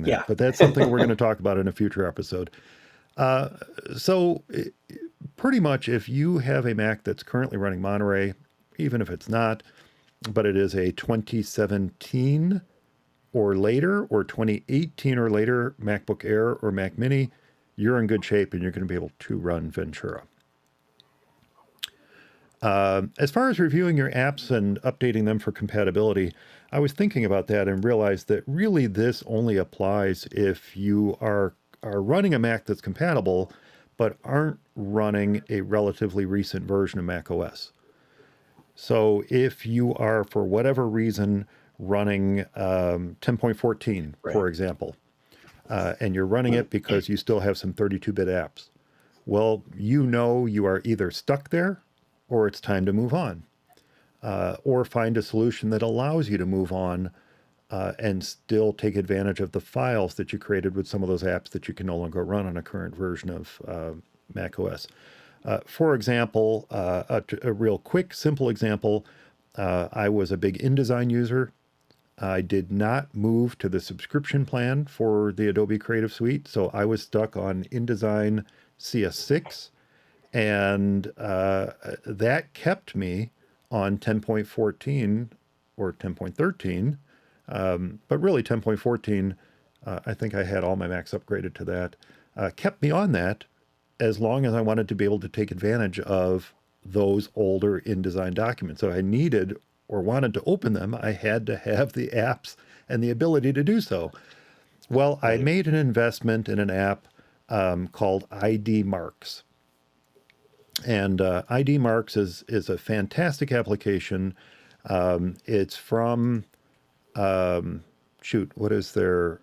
Yeah. But that's something we're going to talk about in a future episode. So pretty much if you have a Mac that's currently running Monterey, even if it's not, but it is a 2017 or later or 2018 or later MacBook Air or Mac Mini, you're in good shape and you're going to be able to run Ventura. As far as reviewing your apps and updating them for compatibility, I was thinking about that and realized that really this only applies if you are running a Mac that's compatible, but aren't running a relatively recent version of macOS. So if you are, for whatever reason, running 10.14, Right. for example, and you're running it because you still have some 32-bit apps, well, you are either stuck there or it's time to move on, or find a solution that allows you to move on and still take advantage of the files that you created with some of those apps that you can no longer run on a current version of macOS. For example, a real quick, simple example, I was a big InDesign user. I did not move to the subscription plan for the Adobe Creative Suite, so I was stuck on InDesign CS6, and that kept me on 10.14 or 10.13, but really 10.14, I think I had all my Macs upgraded to that, kept me on that as long as I wanted to be able to take advantage of those older InDesign documents. So I needed or wanted to open them, I had to have the apps and the ability to do so. Well, I made an investment in an app called ID Marks. And ID Marks is a fantastic application. It's from, what is the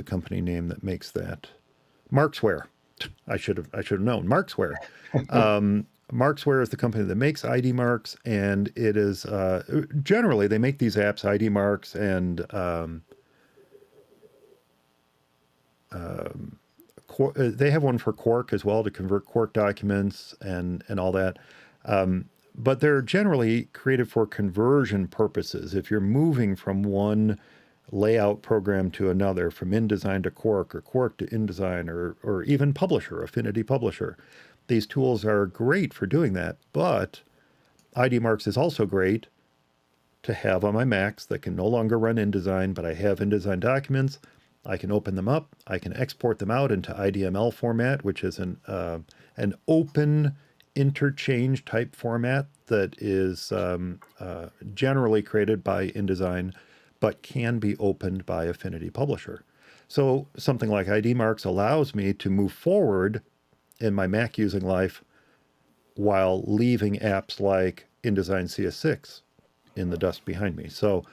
company name that makes that? Marksware. I should have known. Marksware. Marksware is the company that makes ID Marks, and it is generally they make these apps, ID Marks, and they have one for Quark as well to convert Quark documents and all that. But they're generally created for conversion purposes. If you're moving from one layout program to another, from InDesign to Quark or Quark to InDesign, or even Publisher, Affinity Publisher, these tools are great for doing that. But ID Marks is also great to have on my Macs that can no longer run InDesign, but I have InDesign documents. I can open them up. I can export them out into IDML format, which is an open interchange type format that is generally created by InDesign, but can be opened by Affinity Publisher. So something like ID Marks allows me to move forward in my Mac using life while leaving apps like InDesign CS6 in the dust behind me. So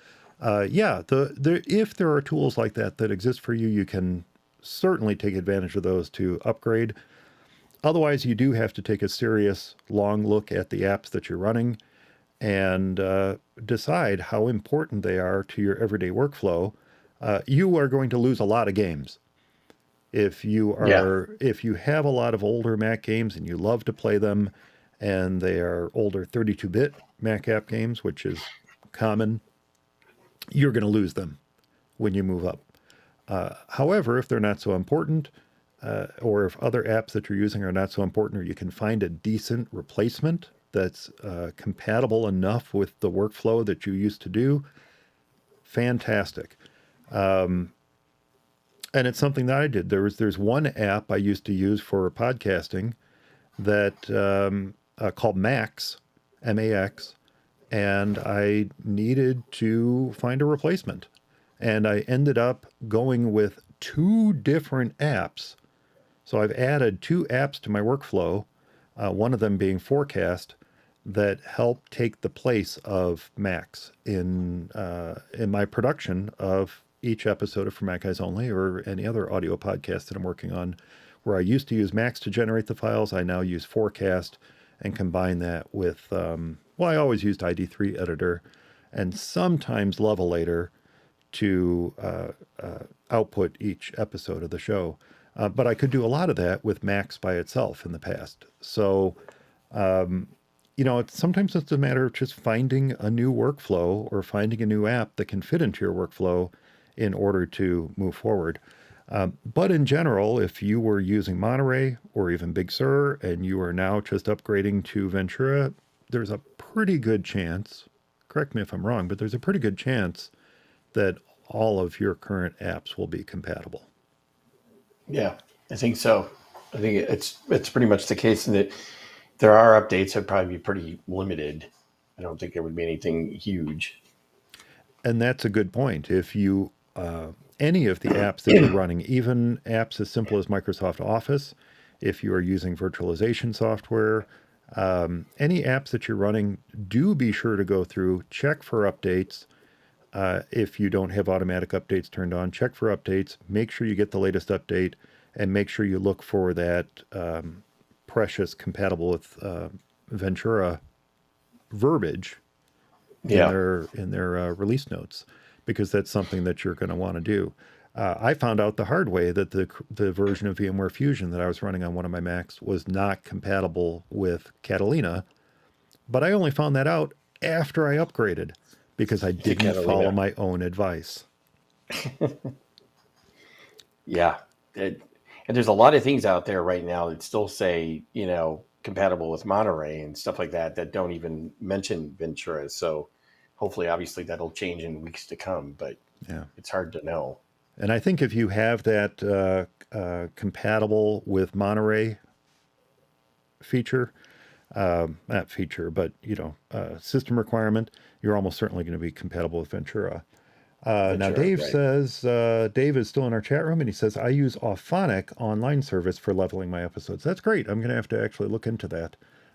yeah, if there are tools like that that exist for you, you can certainly take advantage of those to upgrade. Otherwise, you do have to take a serious, long look at the apps that you're running and decide how important they are to your everyday workflow. You are going to lose a lot of games. If you Yeah. have a lot of older Mac games and you love to play them, and they are older 32-bit Mac app games, which is common, you're going to lose them when you move up. However, if they're not so important, or if other apps that you're using are not so important, or you can find a decent replacement that's compatible enough with the workflow that you used to do, fantastic. And it's something that I did. There's one app I used to use for podcasting that called Max, Max, and I needed to find a replacement. And I ended up going with two different apps. So I've added two apps to my workflow, one of them being Forecast, that help take the place of Max in my production of each episode of For Mac Guys Only or any other audio podcast that I'm working on. Where I used to use Max to generate the files, I now use Forecast and combine that with, I always used ID3 Editor and sometimes Levelator to output each episode of the show. But I could do a lot of that with Max by itself in the past. So, sometimes it's a matter of just finding a new workflow or finding a new app that can fit into your workflow in order to move forward. But in general, if you were using Monterey or even Big Sur and you are now just upgrading to Ventura, there's a pretty good chance, correct me if I'm wrong, but there's a pretty good chance that all of your current apps will be compatible. Yeah, I think so. I think it's pretty much the case, and that there are updates that would probably be pretty limited. I don't think there would be anything huge. And that's a good point. If you any of the apps that you're running, even apps as simple as Microsoft Office, if you are using virtualization software, any apps that you're running, do be sure to go through, check for updates. If you don't have automatic updates turned on, check for updates, make sure you get the latest update, and make sure you look for that precious compatible with Ventura verbiage in their release notes, because that's something that you're going to want to do. I found out the hard way that the version of VMware Fusion that I was running on one of my Macs was not compatible with Catalina, but I only found that out after I upgraded because I didn't follow my own advice. Yeah. And there's a lot of things out there right now that still say, compatible with Monterey and stuff like that, that don't even mention Ventura. So hopefully, obviously, that'll change in weeks to come, but yeah, it's hard to know. And I think if you have that compatible with Monterey feature, not feature, but system requirement, you're almost certainly going to be compatible with Ventura. Now, Dave says, Dave is still in our chat room, and he says, I use Auphonic online service for leveling my episodes. That's great. I'm going to have to actually look into that.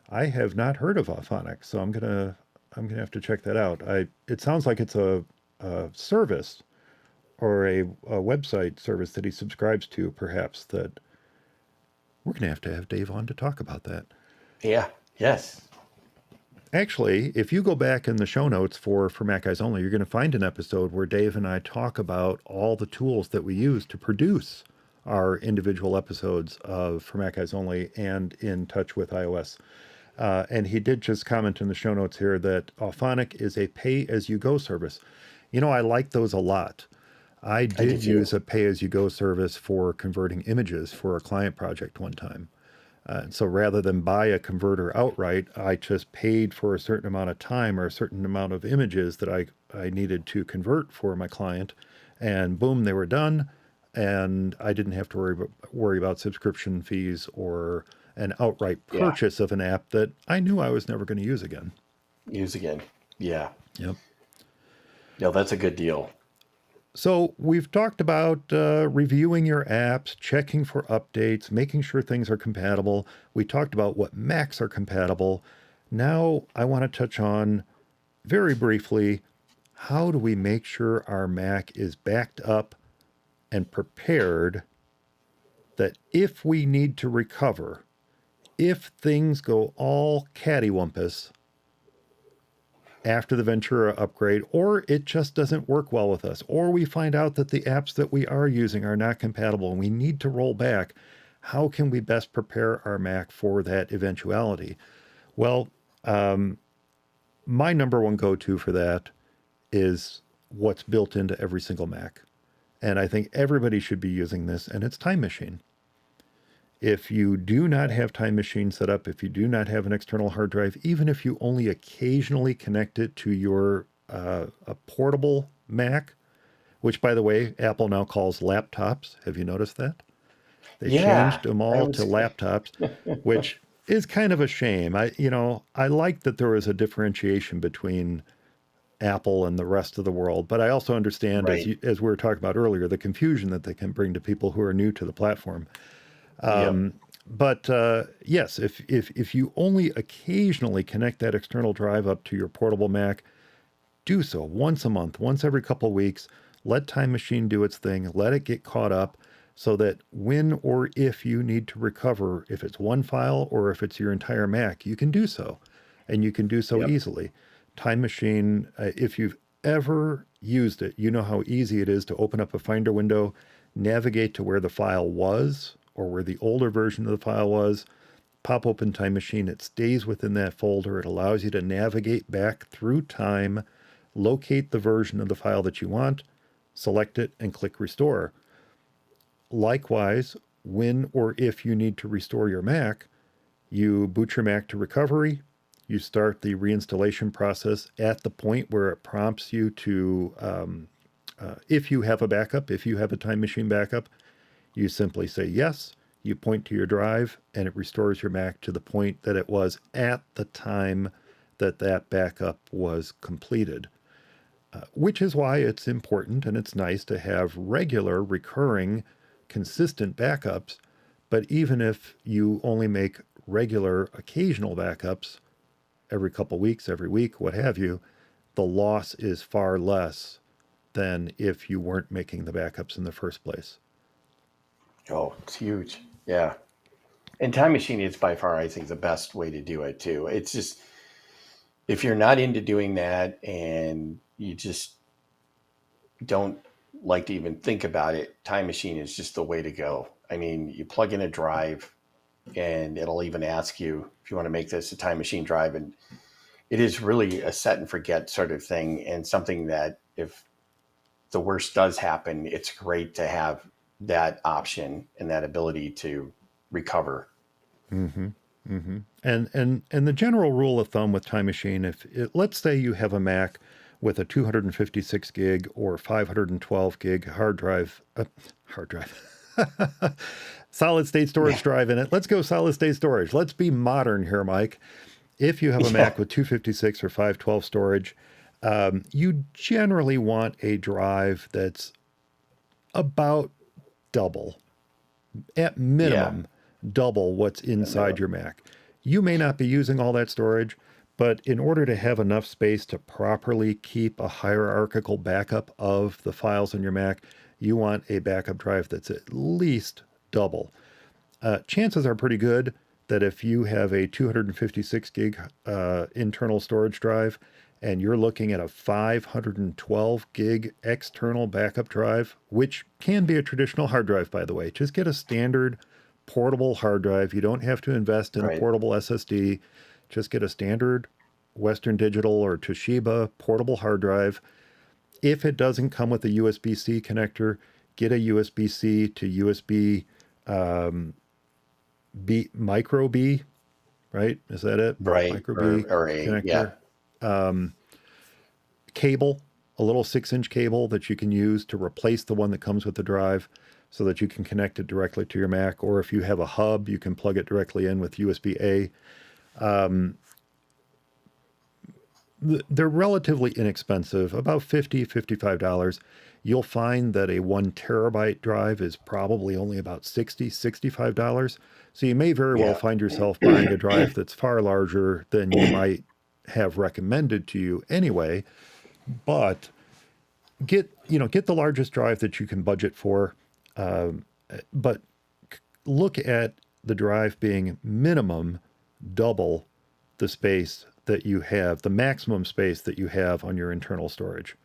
I have not heard of Auphonic, so I'm going to have to check that out. It sounds like it's a service or a website service that he subscribes to, perhaps, that we're going to have Dave on to talk about that. Yeah. Yes. Actually, if you go back in the show notes for Mac Guys Only, you're going to find an episode where Dave and I talk about all the tools that we use to produce our individual episodes of For Mac Guys Only and In Touch with iOS. And he did just comment in the show notes here that Auphonic is a pay-as-you-go service. I like those a lot. I did use a pay-as-you-go service for converting images for a client project one time. So rather than buy a converter outright, I just paid for a certain amount of time or a certain amount of images that I needed to convert for my client. And boom, they were done. And I didn't have to worry about subscription fees or an outright Yeah. purchase of an app that I knew I was never going to use again. Use again. Yeah. Yep. No, that's a good deal. So we've talked about reviewing your apps, checking for updates, making sure things are compatible. We talked about what Macs are compatible. Now I want to touch on, very briefly, how do we make sure our Mac is backed up and prepared that if we need to recover, if things go all cattywampus after the Ventura upgrade, or it just doesn't work well with us, or we find out that the apps that we are using are not compatible and we need to roll back, how can we best prepare our Mac for that eventuality? Well, my number one go-to for that is what's built into every single Mac. And I think everybody should be using this, and it's Time Machine. If you do not have Time Machine set up, if you do not have an external hard drive, even if you only occasionally connect it to your a portable Mac, which, by the way, Apple now calls laptops. Have you noticed that? They Yeah. changed them I all to was, laptops, which is kind of a shame. I like that there was a differentiation between Apple and the rest of the world, but I also understand, right. as we were talking about earlier, the confusion that they can bring to people who are new to the platform. Yep. But yes, if you only occasionally connect that external drive up to your portable Mac, do so once a month, once every couple of weeks. Let Time Machine do its thing. Let it get caught up so that when or if you need to recover, if it's one file or if it's your entire Mac, you can do so. And you can do so Yep. easily. Time Machine, if you've ever used it, you know how easy it is to open up a Finder window, navigate to where the file was or where the older version of the file was, pop open Time Machine. It stays within that folder. It allows you to navigate back through time, locate the version of the file that you want, select it, and click Restore. Likewise, when or if you need to restore your Mac, you boot your Mac to recovery, you start the reinstallation process at the point where it prompts you to, if you have a backup, if you have a Time Machine backup, you simply say yes, you point to your drive, and it restores your Mac to the point that it was at the time that that backup was completed. Which is why it's important and it's nice to have regular, recurring, consistent backups. But even if you only make regular, occasional backups every couple weeks, every week, what have you, the loss is far less than if you weren't making the backups in the first place. Oh, it's huge. Yeah. And Time Machine is by far, I think, the best way to do it too. It's just, if you're not into doing that and you just don't like to even think about it, Time Machine is just the way to go. I mean, you plug in a drive and it'll even ask you if you want to make this a Time Machine drive. And it is really a set and forget sort of thing, and something that if the worst does happen, it's great to have that option and that ability to recover. Mm-hmm. Mm-hmm. And the general rule of thumb with Time Machine, let's say you have a Mac with a 256 gig or 512 gig hard drive, solid state storage Yeah. drive in it. Let's go solid state storage. Let's be modern here, Mike. If you have a Yeah. Mac with 256 or 512 storage, you generally want a drive that's about double, at Yeah. minimum, double what's inside your Mac. You may not be using all that storage, but in order to have enough space to properly keep a hierarchical backup of the files on your Mac, you want a backup drive that's at least double. Chances are pretty good that if you have a 256 gig internal storage drive and you're looking at a 512 gig external backup drive, which can be a traditional hard drive, by the way, just get a standard portable hard drive. You don't have to invest in a Right. portable SSD. Just get a standard Western Digital or Toshiba portable hard drive. If it doesn't come with a USB-C connector, get a USB-C to USB micro B, right? Is that it? Right. Micro B Or a, yeah. connector. Cable, a little 6-inch cable that you can use to replace the one that comes with the drive so that you can connect it directly to your Mac. Or if you have a hub, you can plug it directly in with USB-A. They're relatively inexpensive, about $50, $55. You'll find that a 1 terabyte drive is probably only about $60, $65. So you may very well Yeah. find yourself buying a drive that's far larger than you might have recommended to you anyway. But get the largest drive that you can budget for. But look at the drive being minimum double the space that you have, the maximum space that you have on your internal storage.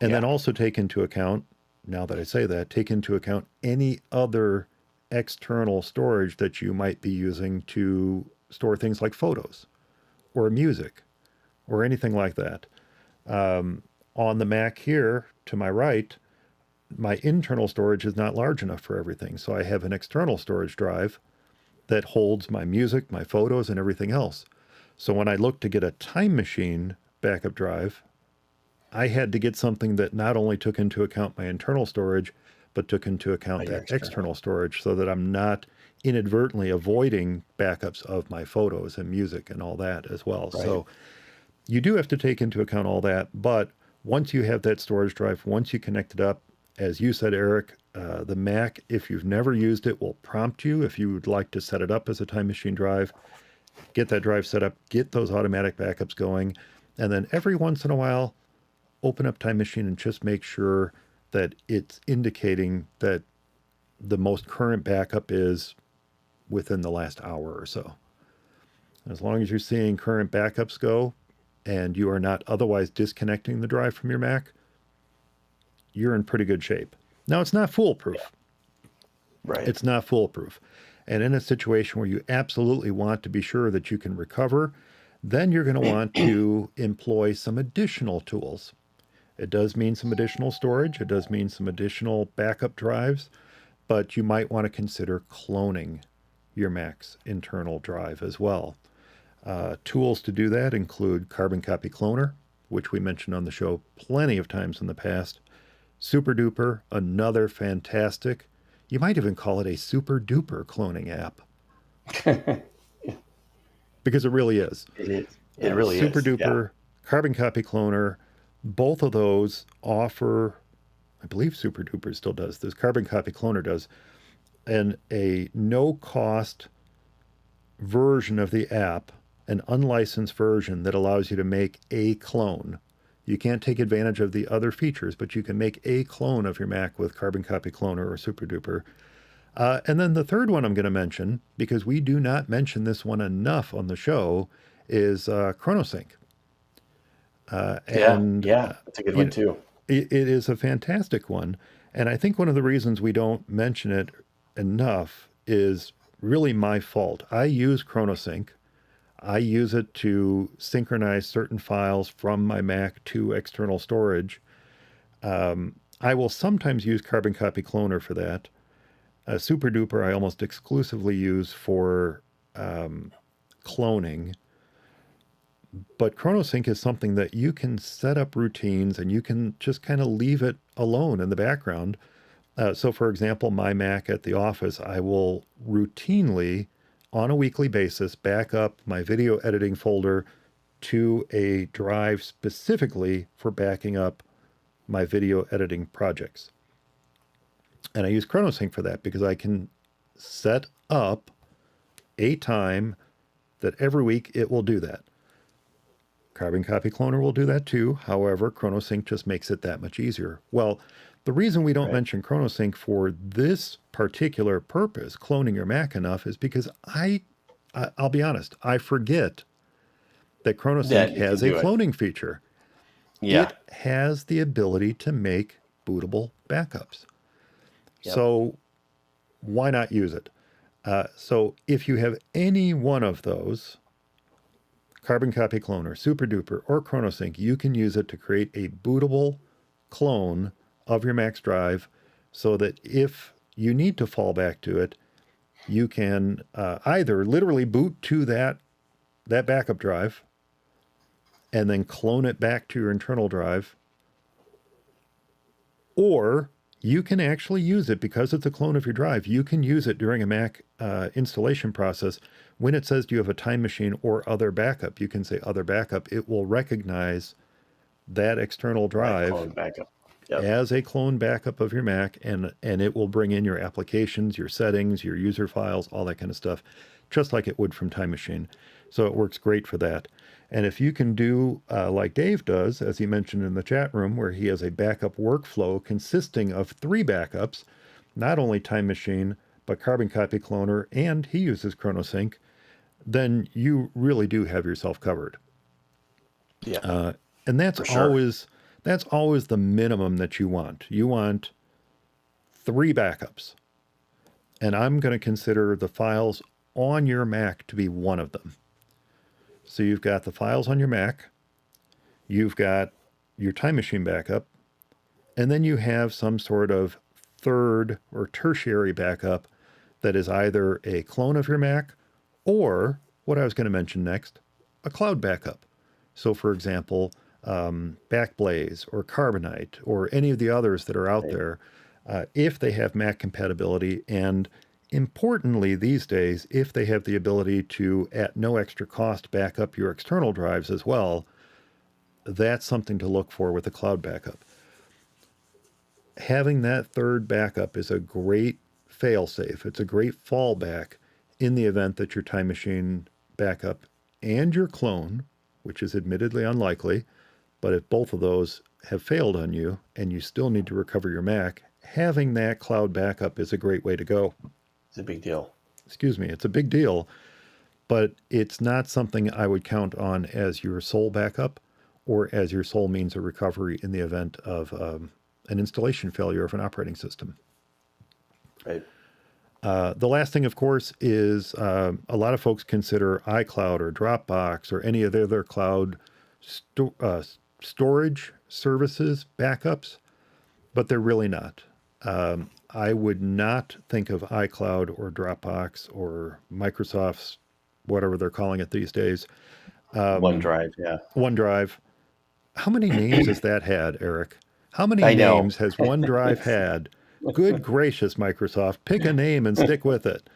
And then Yeah. also take into account, now that I say that, take into account any other external storage that you might be using to store things like photos or music or anything like that. On the Mac here to my right, my internal storage is not large enough for everything. So I have an external storage drive that holds my music, my photos, and everything else. So when I looked to get a Time Machine backup drive, I had to get something that not only took into account my internal storage, but took into account Your that external storage so that I'm not inadvertently avoiding backups of my photos and music and all that as well. Right. So you do have to take into account all that. But once you have that storage drive, once you connect it up, as you said, Eric, the Mac, if you've never used it, will prompt you if you would like to set it up as a Time Machine drive. Get that drive set up, get those automatic backups going, and then every once in a while, open up Time Machine and just make sure that it's indicating that the most current backup is within the last hour or so. As long as you're seeing current backups go and you are not otherwise disconnecting the drive from your Mac, you're in pretty good shape. Now, it's not foolproof. Right. It's not foolproof. And in a situation where you absolutely want to be sure that you can recover, then you're going to want to employ some additional tools. It does mean some additional storage. It does mean some additional backup drives, but you might want to consider cloning your Mac's internal drive as well. Tools to do that include Carbon Copy Cloner, which we mentioned on the show plenty of times in the past. Super Duper, another fantastic, you might even call it a super duper cloning app. Because it really is. It is. It really Super is. Duper, Carbon Copy Cloner, both of those offer, I believe Super Duper still does this, Carbon Copy Cloner does, and a no-cost version of the app, an unlicensed version that allows you to make a clone. You can't take advantage of the other features, but you can make a clone of your Mac with Carbon Copy Cloner or Super Duper. And then the third one I'm going to mention, because we do not mention this one enough on the show, is ChronoSync. That's a good one too. It is a fantastic one. And I think one of the reasons we don't mention it enough is really my fault. I use ChronoSync. I use it to synchronize certain files from my Mac to external storage. I will sometimes use Carbon Copy Cloner for that. Super Duper I almost exclusively use for cloning. But ChronoSync is something that you can set up routines and you can just kind of leave it alone in the background. So for example, my Mac at the office, I will routinely, on a weekly basis, back up my video editing folder to a drive specifically for backing up my video editing projects. And I use ChronoSync for that because I can set up a time that every week it will do that. Carbon Copy Cloner will do that too. However, ChronoSync just makes it that much easier. Well, the reason we don't mention ChronoSync for this particular purpose, cloning your Mac enough, is because I'll be honest, I forget that ChronoSync has a cloning feature. Yeah. It has the ability to make bootable backups. Yep. So why not use it? So if you have any one of those, Carbon Copy Cloner, Super Duper, or ChronoSync, you can use it to create a bootable clone of your Mac's drive so that if you need to fall back to it, you can either literally boot to that backup drive and then clone it back to your internal drive, or you can actually use it because it's a clone of your drive. You can use it during a Mac installation process. When it says, do you have a time machine or other backup? You can say other backup. It will recognize that external That drive clone backup. Yep. as a clone backup of your Mac, and it will bring in your applications, your settings, your user files, all that kind of stuff, just like it would from Time Machine. So it works great for that. And if you can do like Dave does, as he mentioned in the chat room, where he has a backup workflow consisting of 3 backups, not only Time Machine, but Carbon Copy Cloner, and he uses ChronoSync, then you really do have yourself covered. Yeah, And for sure. that's always the minimum that you want. You want 3 backups. And I'm going to consider the files on your Mac to be one of them. So you've got the files on your Mac, you've got your Time Machine backup, and then you have some sort of third or tertiary backup that is either a clone of your Mac or what I was going to mention next, a cloud backup. So, for example, Backblaze or Carbonite or any of the others that are out Right. there, if they have Mac compatibility, and importantly these days, if they have the ability to, at no extra cost, back up your external drives as well, that's something to look for with a cloud backup. Having that third backup is a great failsafe. It's a great fallback in the event that your Time Machine backup and your clone, which is admittedly unlikely, but if both of those have failed on you and you still need to recover your Mac, having that cloud backup is a great way to go. It's a big deal. Excuse me, it's a big deal, but it's not something I would count on as your sole backup or as your sole means of recovery in the event of an installation failure of an operating system. Right. The last thing, of course, is a lot of folks consider iCloud or Dropbox or any of the other cloud storage services backups, but they're really not. I would not think of iCloud or Dropbox or Microsoft's, whatever they're calling it these days, OneDrive. Yeah. OneDrive. How many names has that had, Eric? How many I know. names has OneDrive had? Good gracious, Microsoft, pick a name and stick with it.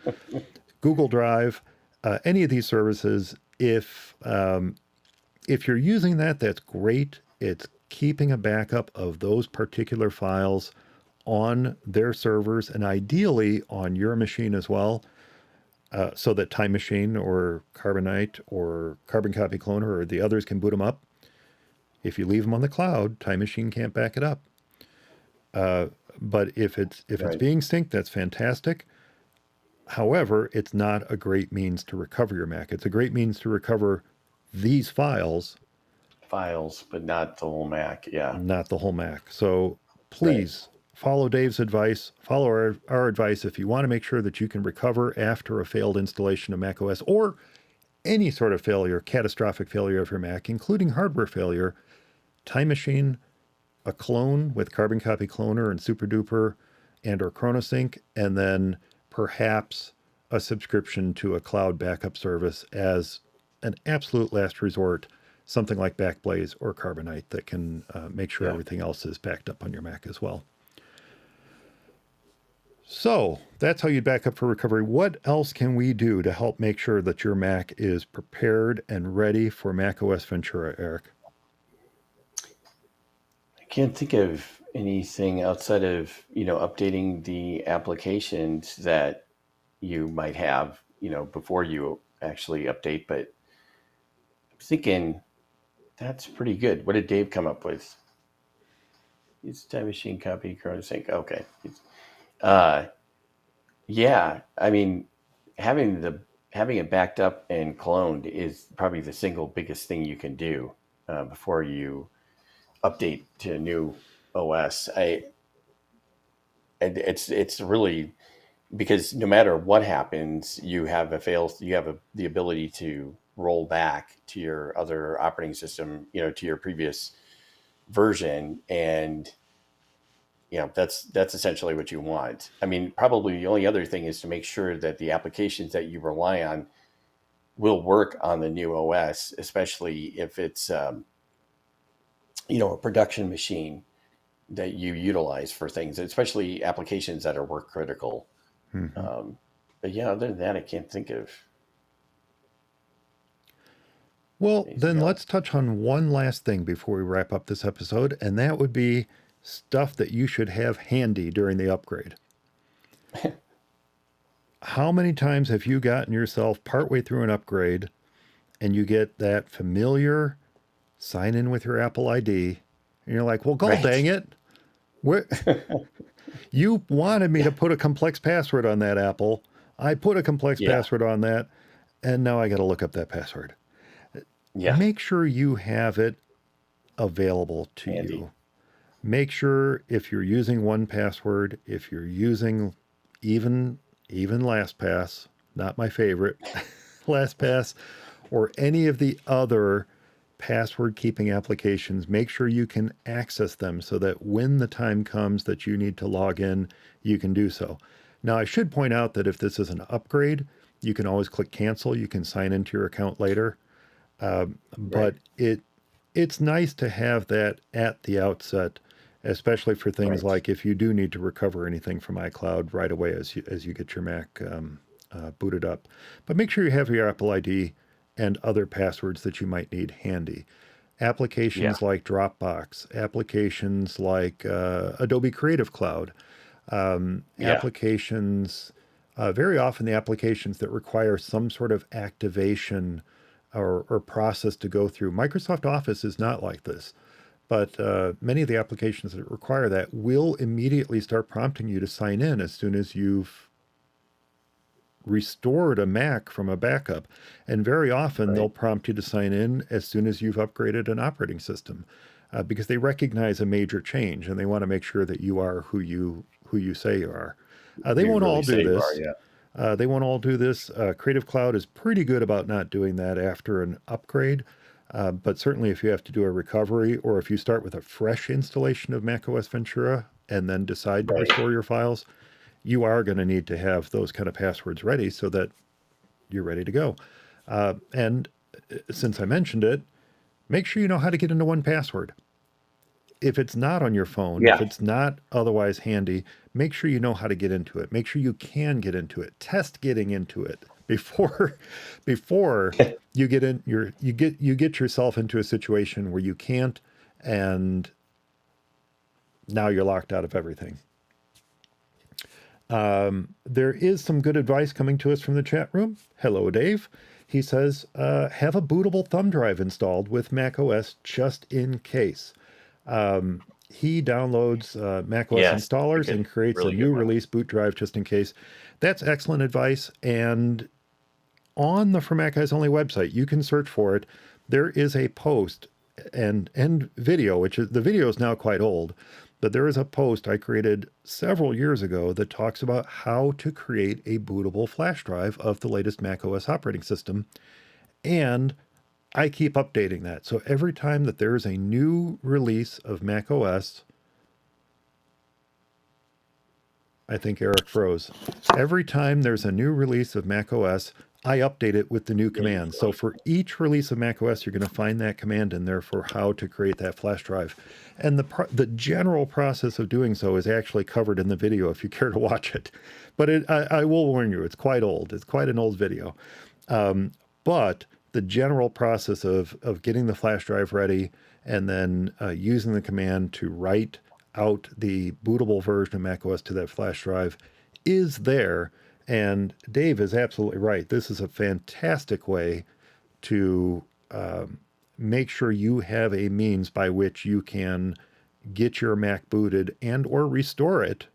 Google Drive, any of these services, if you're using that, that's great. It's keeping a backup of those particular files on their servers and ideally on your machine as well, so that Time Machine or Carbonite or Carbon Copy Cloner or the others can boot them up. If you leave them on the cloud, Time Machine can't back it up. But if it's Right. being synced, that's fantastic. However, it's not a great means to recover your Mac. It's a great means to recover these files, Files, but not the whole Mac. Yeah. not the whole Mac. So Right. please follow Dave's advice, follow our advice if you want to make sure that you can recover after a failed installation of macOS or any sort of failure, catastrophic failure of your Mac, including hardware failure. Time Machine, a clone with Carbon Copy Cloner and Super Duper and or ChronoSync, and then perhaps a subscription to a cloud backup service as an absolute last resort, something like Backblaze or Carbonite that can make sure Yeah. everything else is backed up on your Mac as well. So that's how you back up for recovery. What else can we do to help make sure that your Mac is prepared and ready for macOS Ventura, Eric? I can't think of anything outside of, updating the applications that you might have, before you actually update. But I'm thinking that's pretty good. What did Dave come up with? It's Time Machine copy ChronoSync. Okay. Uh, yeah. I mean, having it backed up and cloned is probably the single biggest thing you can do before you update to a new OS. It's really, because no matter what happens, you have the ability to roll back to your other operating system, to your previous version, and that's essentially what you want. I mean, probably the only other thing is to make sure that the applications that you rely on will work on the new OS, especially if it's a production machine that you utilize for things, especially applications that are work critical. Hmm. But yeah, other than that, I can't think of Well, anything then else. let's touch on one last thing before we wrap up this episode, and that would be stuff that you should have handy during the upgrade. How many times have you gotten yourself partway through an upgrade and you get that familiar sign in with your Apple ID, and you're like, well, god Right. dang it. You wanted me to put a complex password on that, Apple. I put a complex Yeah. password on that, and now I got to look up that password. Yeah. Make sure you have it available to Handy. you. Make sure if you're using 1Password, if you're using even LastPass, not my favorite, LastPass, or any of the other password keeping applications, make sure you can access them so that when the time comes that you need to log in, you can do so. Now, I should point out that if this is an upgrade, you can always click cancel. You can sign into your account later. Right. But it's nice to have that at the outset, especially for things Right. like if you do need to recover anything from iCloud right away as you get your Mac booted up. But make sure you have your Apple ID and other passwords that you might need handy. Yeah. Applications like Dropbox, applications like Adobe Creative Cloud, Yeah. applications, very often the applications that require some sort of activation or process to go through. Microsoft Office is not like this, but many of the applications that require that will immediately start prompting you to sign in as soon as you've restored a Mac from a backup. And very often they'll Right. prompt you to sign in as soon as you've upgraded an operating system because they recognize a major change and they want to make sure that you are who you say you are. They You won't really all do say you are. this. Yeah. They won't all do this. Creative Cloud is pretty good about not doing that after an upgrade. But certainly, if you have to do a recovery or if you start with a fresh installation of macOS Ventura and then decide to Right. restore your files, you are going to need to have those kind of passwords ready so that you're ready to go. And since I mentioned it, make sure you know how to get into 1Password. If it's not on your phone, if Yeah. it's not otherwise handy, make sure you know how to get into it. Make sure you can get into it. Test getting into it before before you get yourself into a situation where you can't and now you're locked out of everything. There is some good advice coming to us from the chat room. Hello, Dave. He says, have a bootable thumb drive installed with macOS just in case. He downloads macOS Yes. installers and creates a Really good new one. release boot drive just in case. That's excellent advice. And on the For Mac Guys Only website, you can search for it. There is a post and video, which is the video is now quite old, but there is a post I created several years ago that talks about how to create a bootable flash drive of the latest macOS operating system. And I keep updating that. So every time that there is a new release of macOS, I think Eric froze. Every time there's a new release of macOS, I update it with the new Yeah, you command. So for each release of macOS, you're going to find that command in there for how to create that flash drive. And the general process of doing so is actually covered in the video if you care to watch it. But I will warn you, it's quite old. It's quite an old video. But the general process of getting the flash drive ready and then using the command to write out the bootable version of macOS to that flash drive is there. And Dave is absolutely right. This is a fantastic way to make sure you have a means by which you can get your Mac booted and or restore it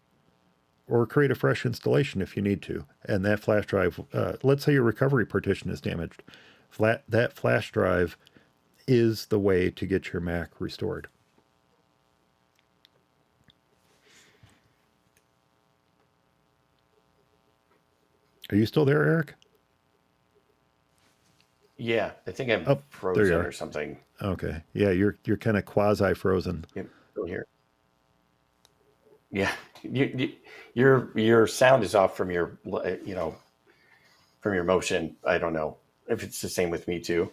or create a fresh installation if you need to. And that flash drive, let's say your recovery partition is damaged, that flash drive is the way to get your Mac restored. Are you still there, Eric? Yeah, I think I'm Oh, there you frozen are. or something. Okay. Yeah, you're kind of quasi frozen. Yep, still here. Yeah, your sound is off from your from your motion. I don't know if it's the same with me too.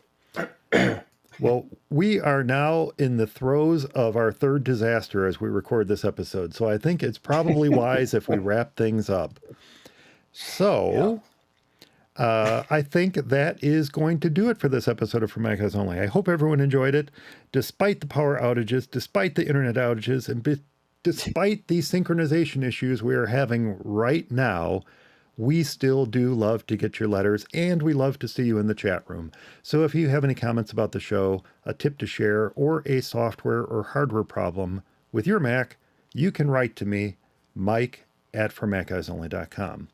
Well, we are now in the throes of our third disaster as we record this episode. So I think it's probably wise if we wrap things up. So I think that is going to do it for this episode of For macOS Only. I hope everyone enjoyed it, despite the power outages, despite the internet outages, and despite the synchronization issues we are having right now. We still do love to get your letters, and we love to see you in the chat room. So if you have any comments about the show, a tip to share, or a software or hardware problem with your Mac, you can write to me, mike@formacosonly.com.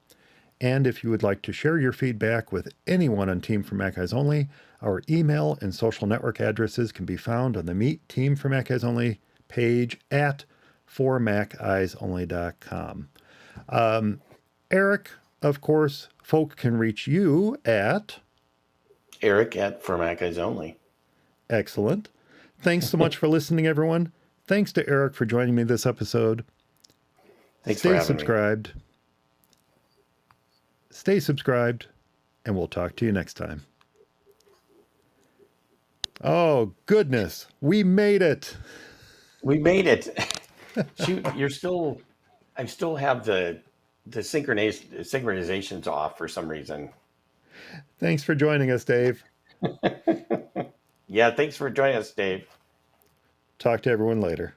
And if you would like to share your feedback with anyone on Team for macOS Only, our email and social network addresses can be found on the Meet Team for macOS Only page at formaceyesonly.com. Eric, of course, folk can reach you at Eric@formacosonly. Excellent. Thanks so much for listening, everyone. Thanks to Eric for joining me this episode. Thanks for Stay having subscribed. Stay subscribed, and we'll talk to you next time. Oh, goodness. We made it. We made it. Shoot, I still have the synchronizations off for some reason. Thanks for joining us, Dave. Yeah, thanks for joining us, Dave. Talk to everyone later.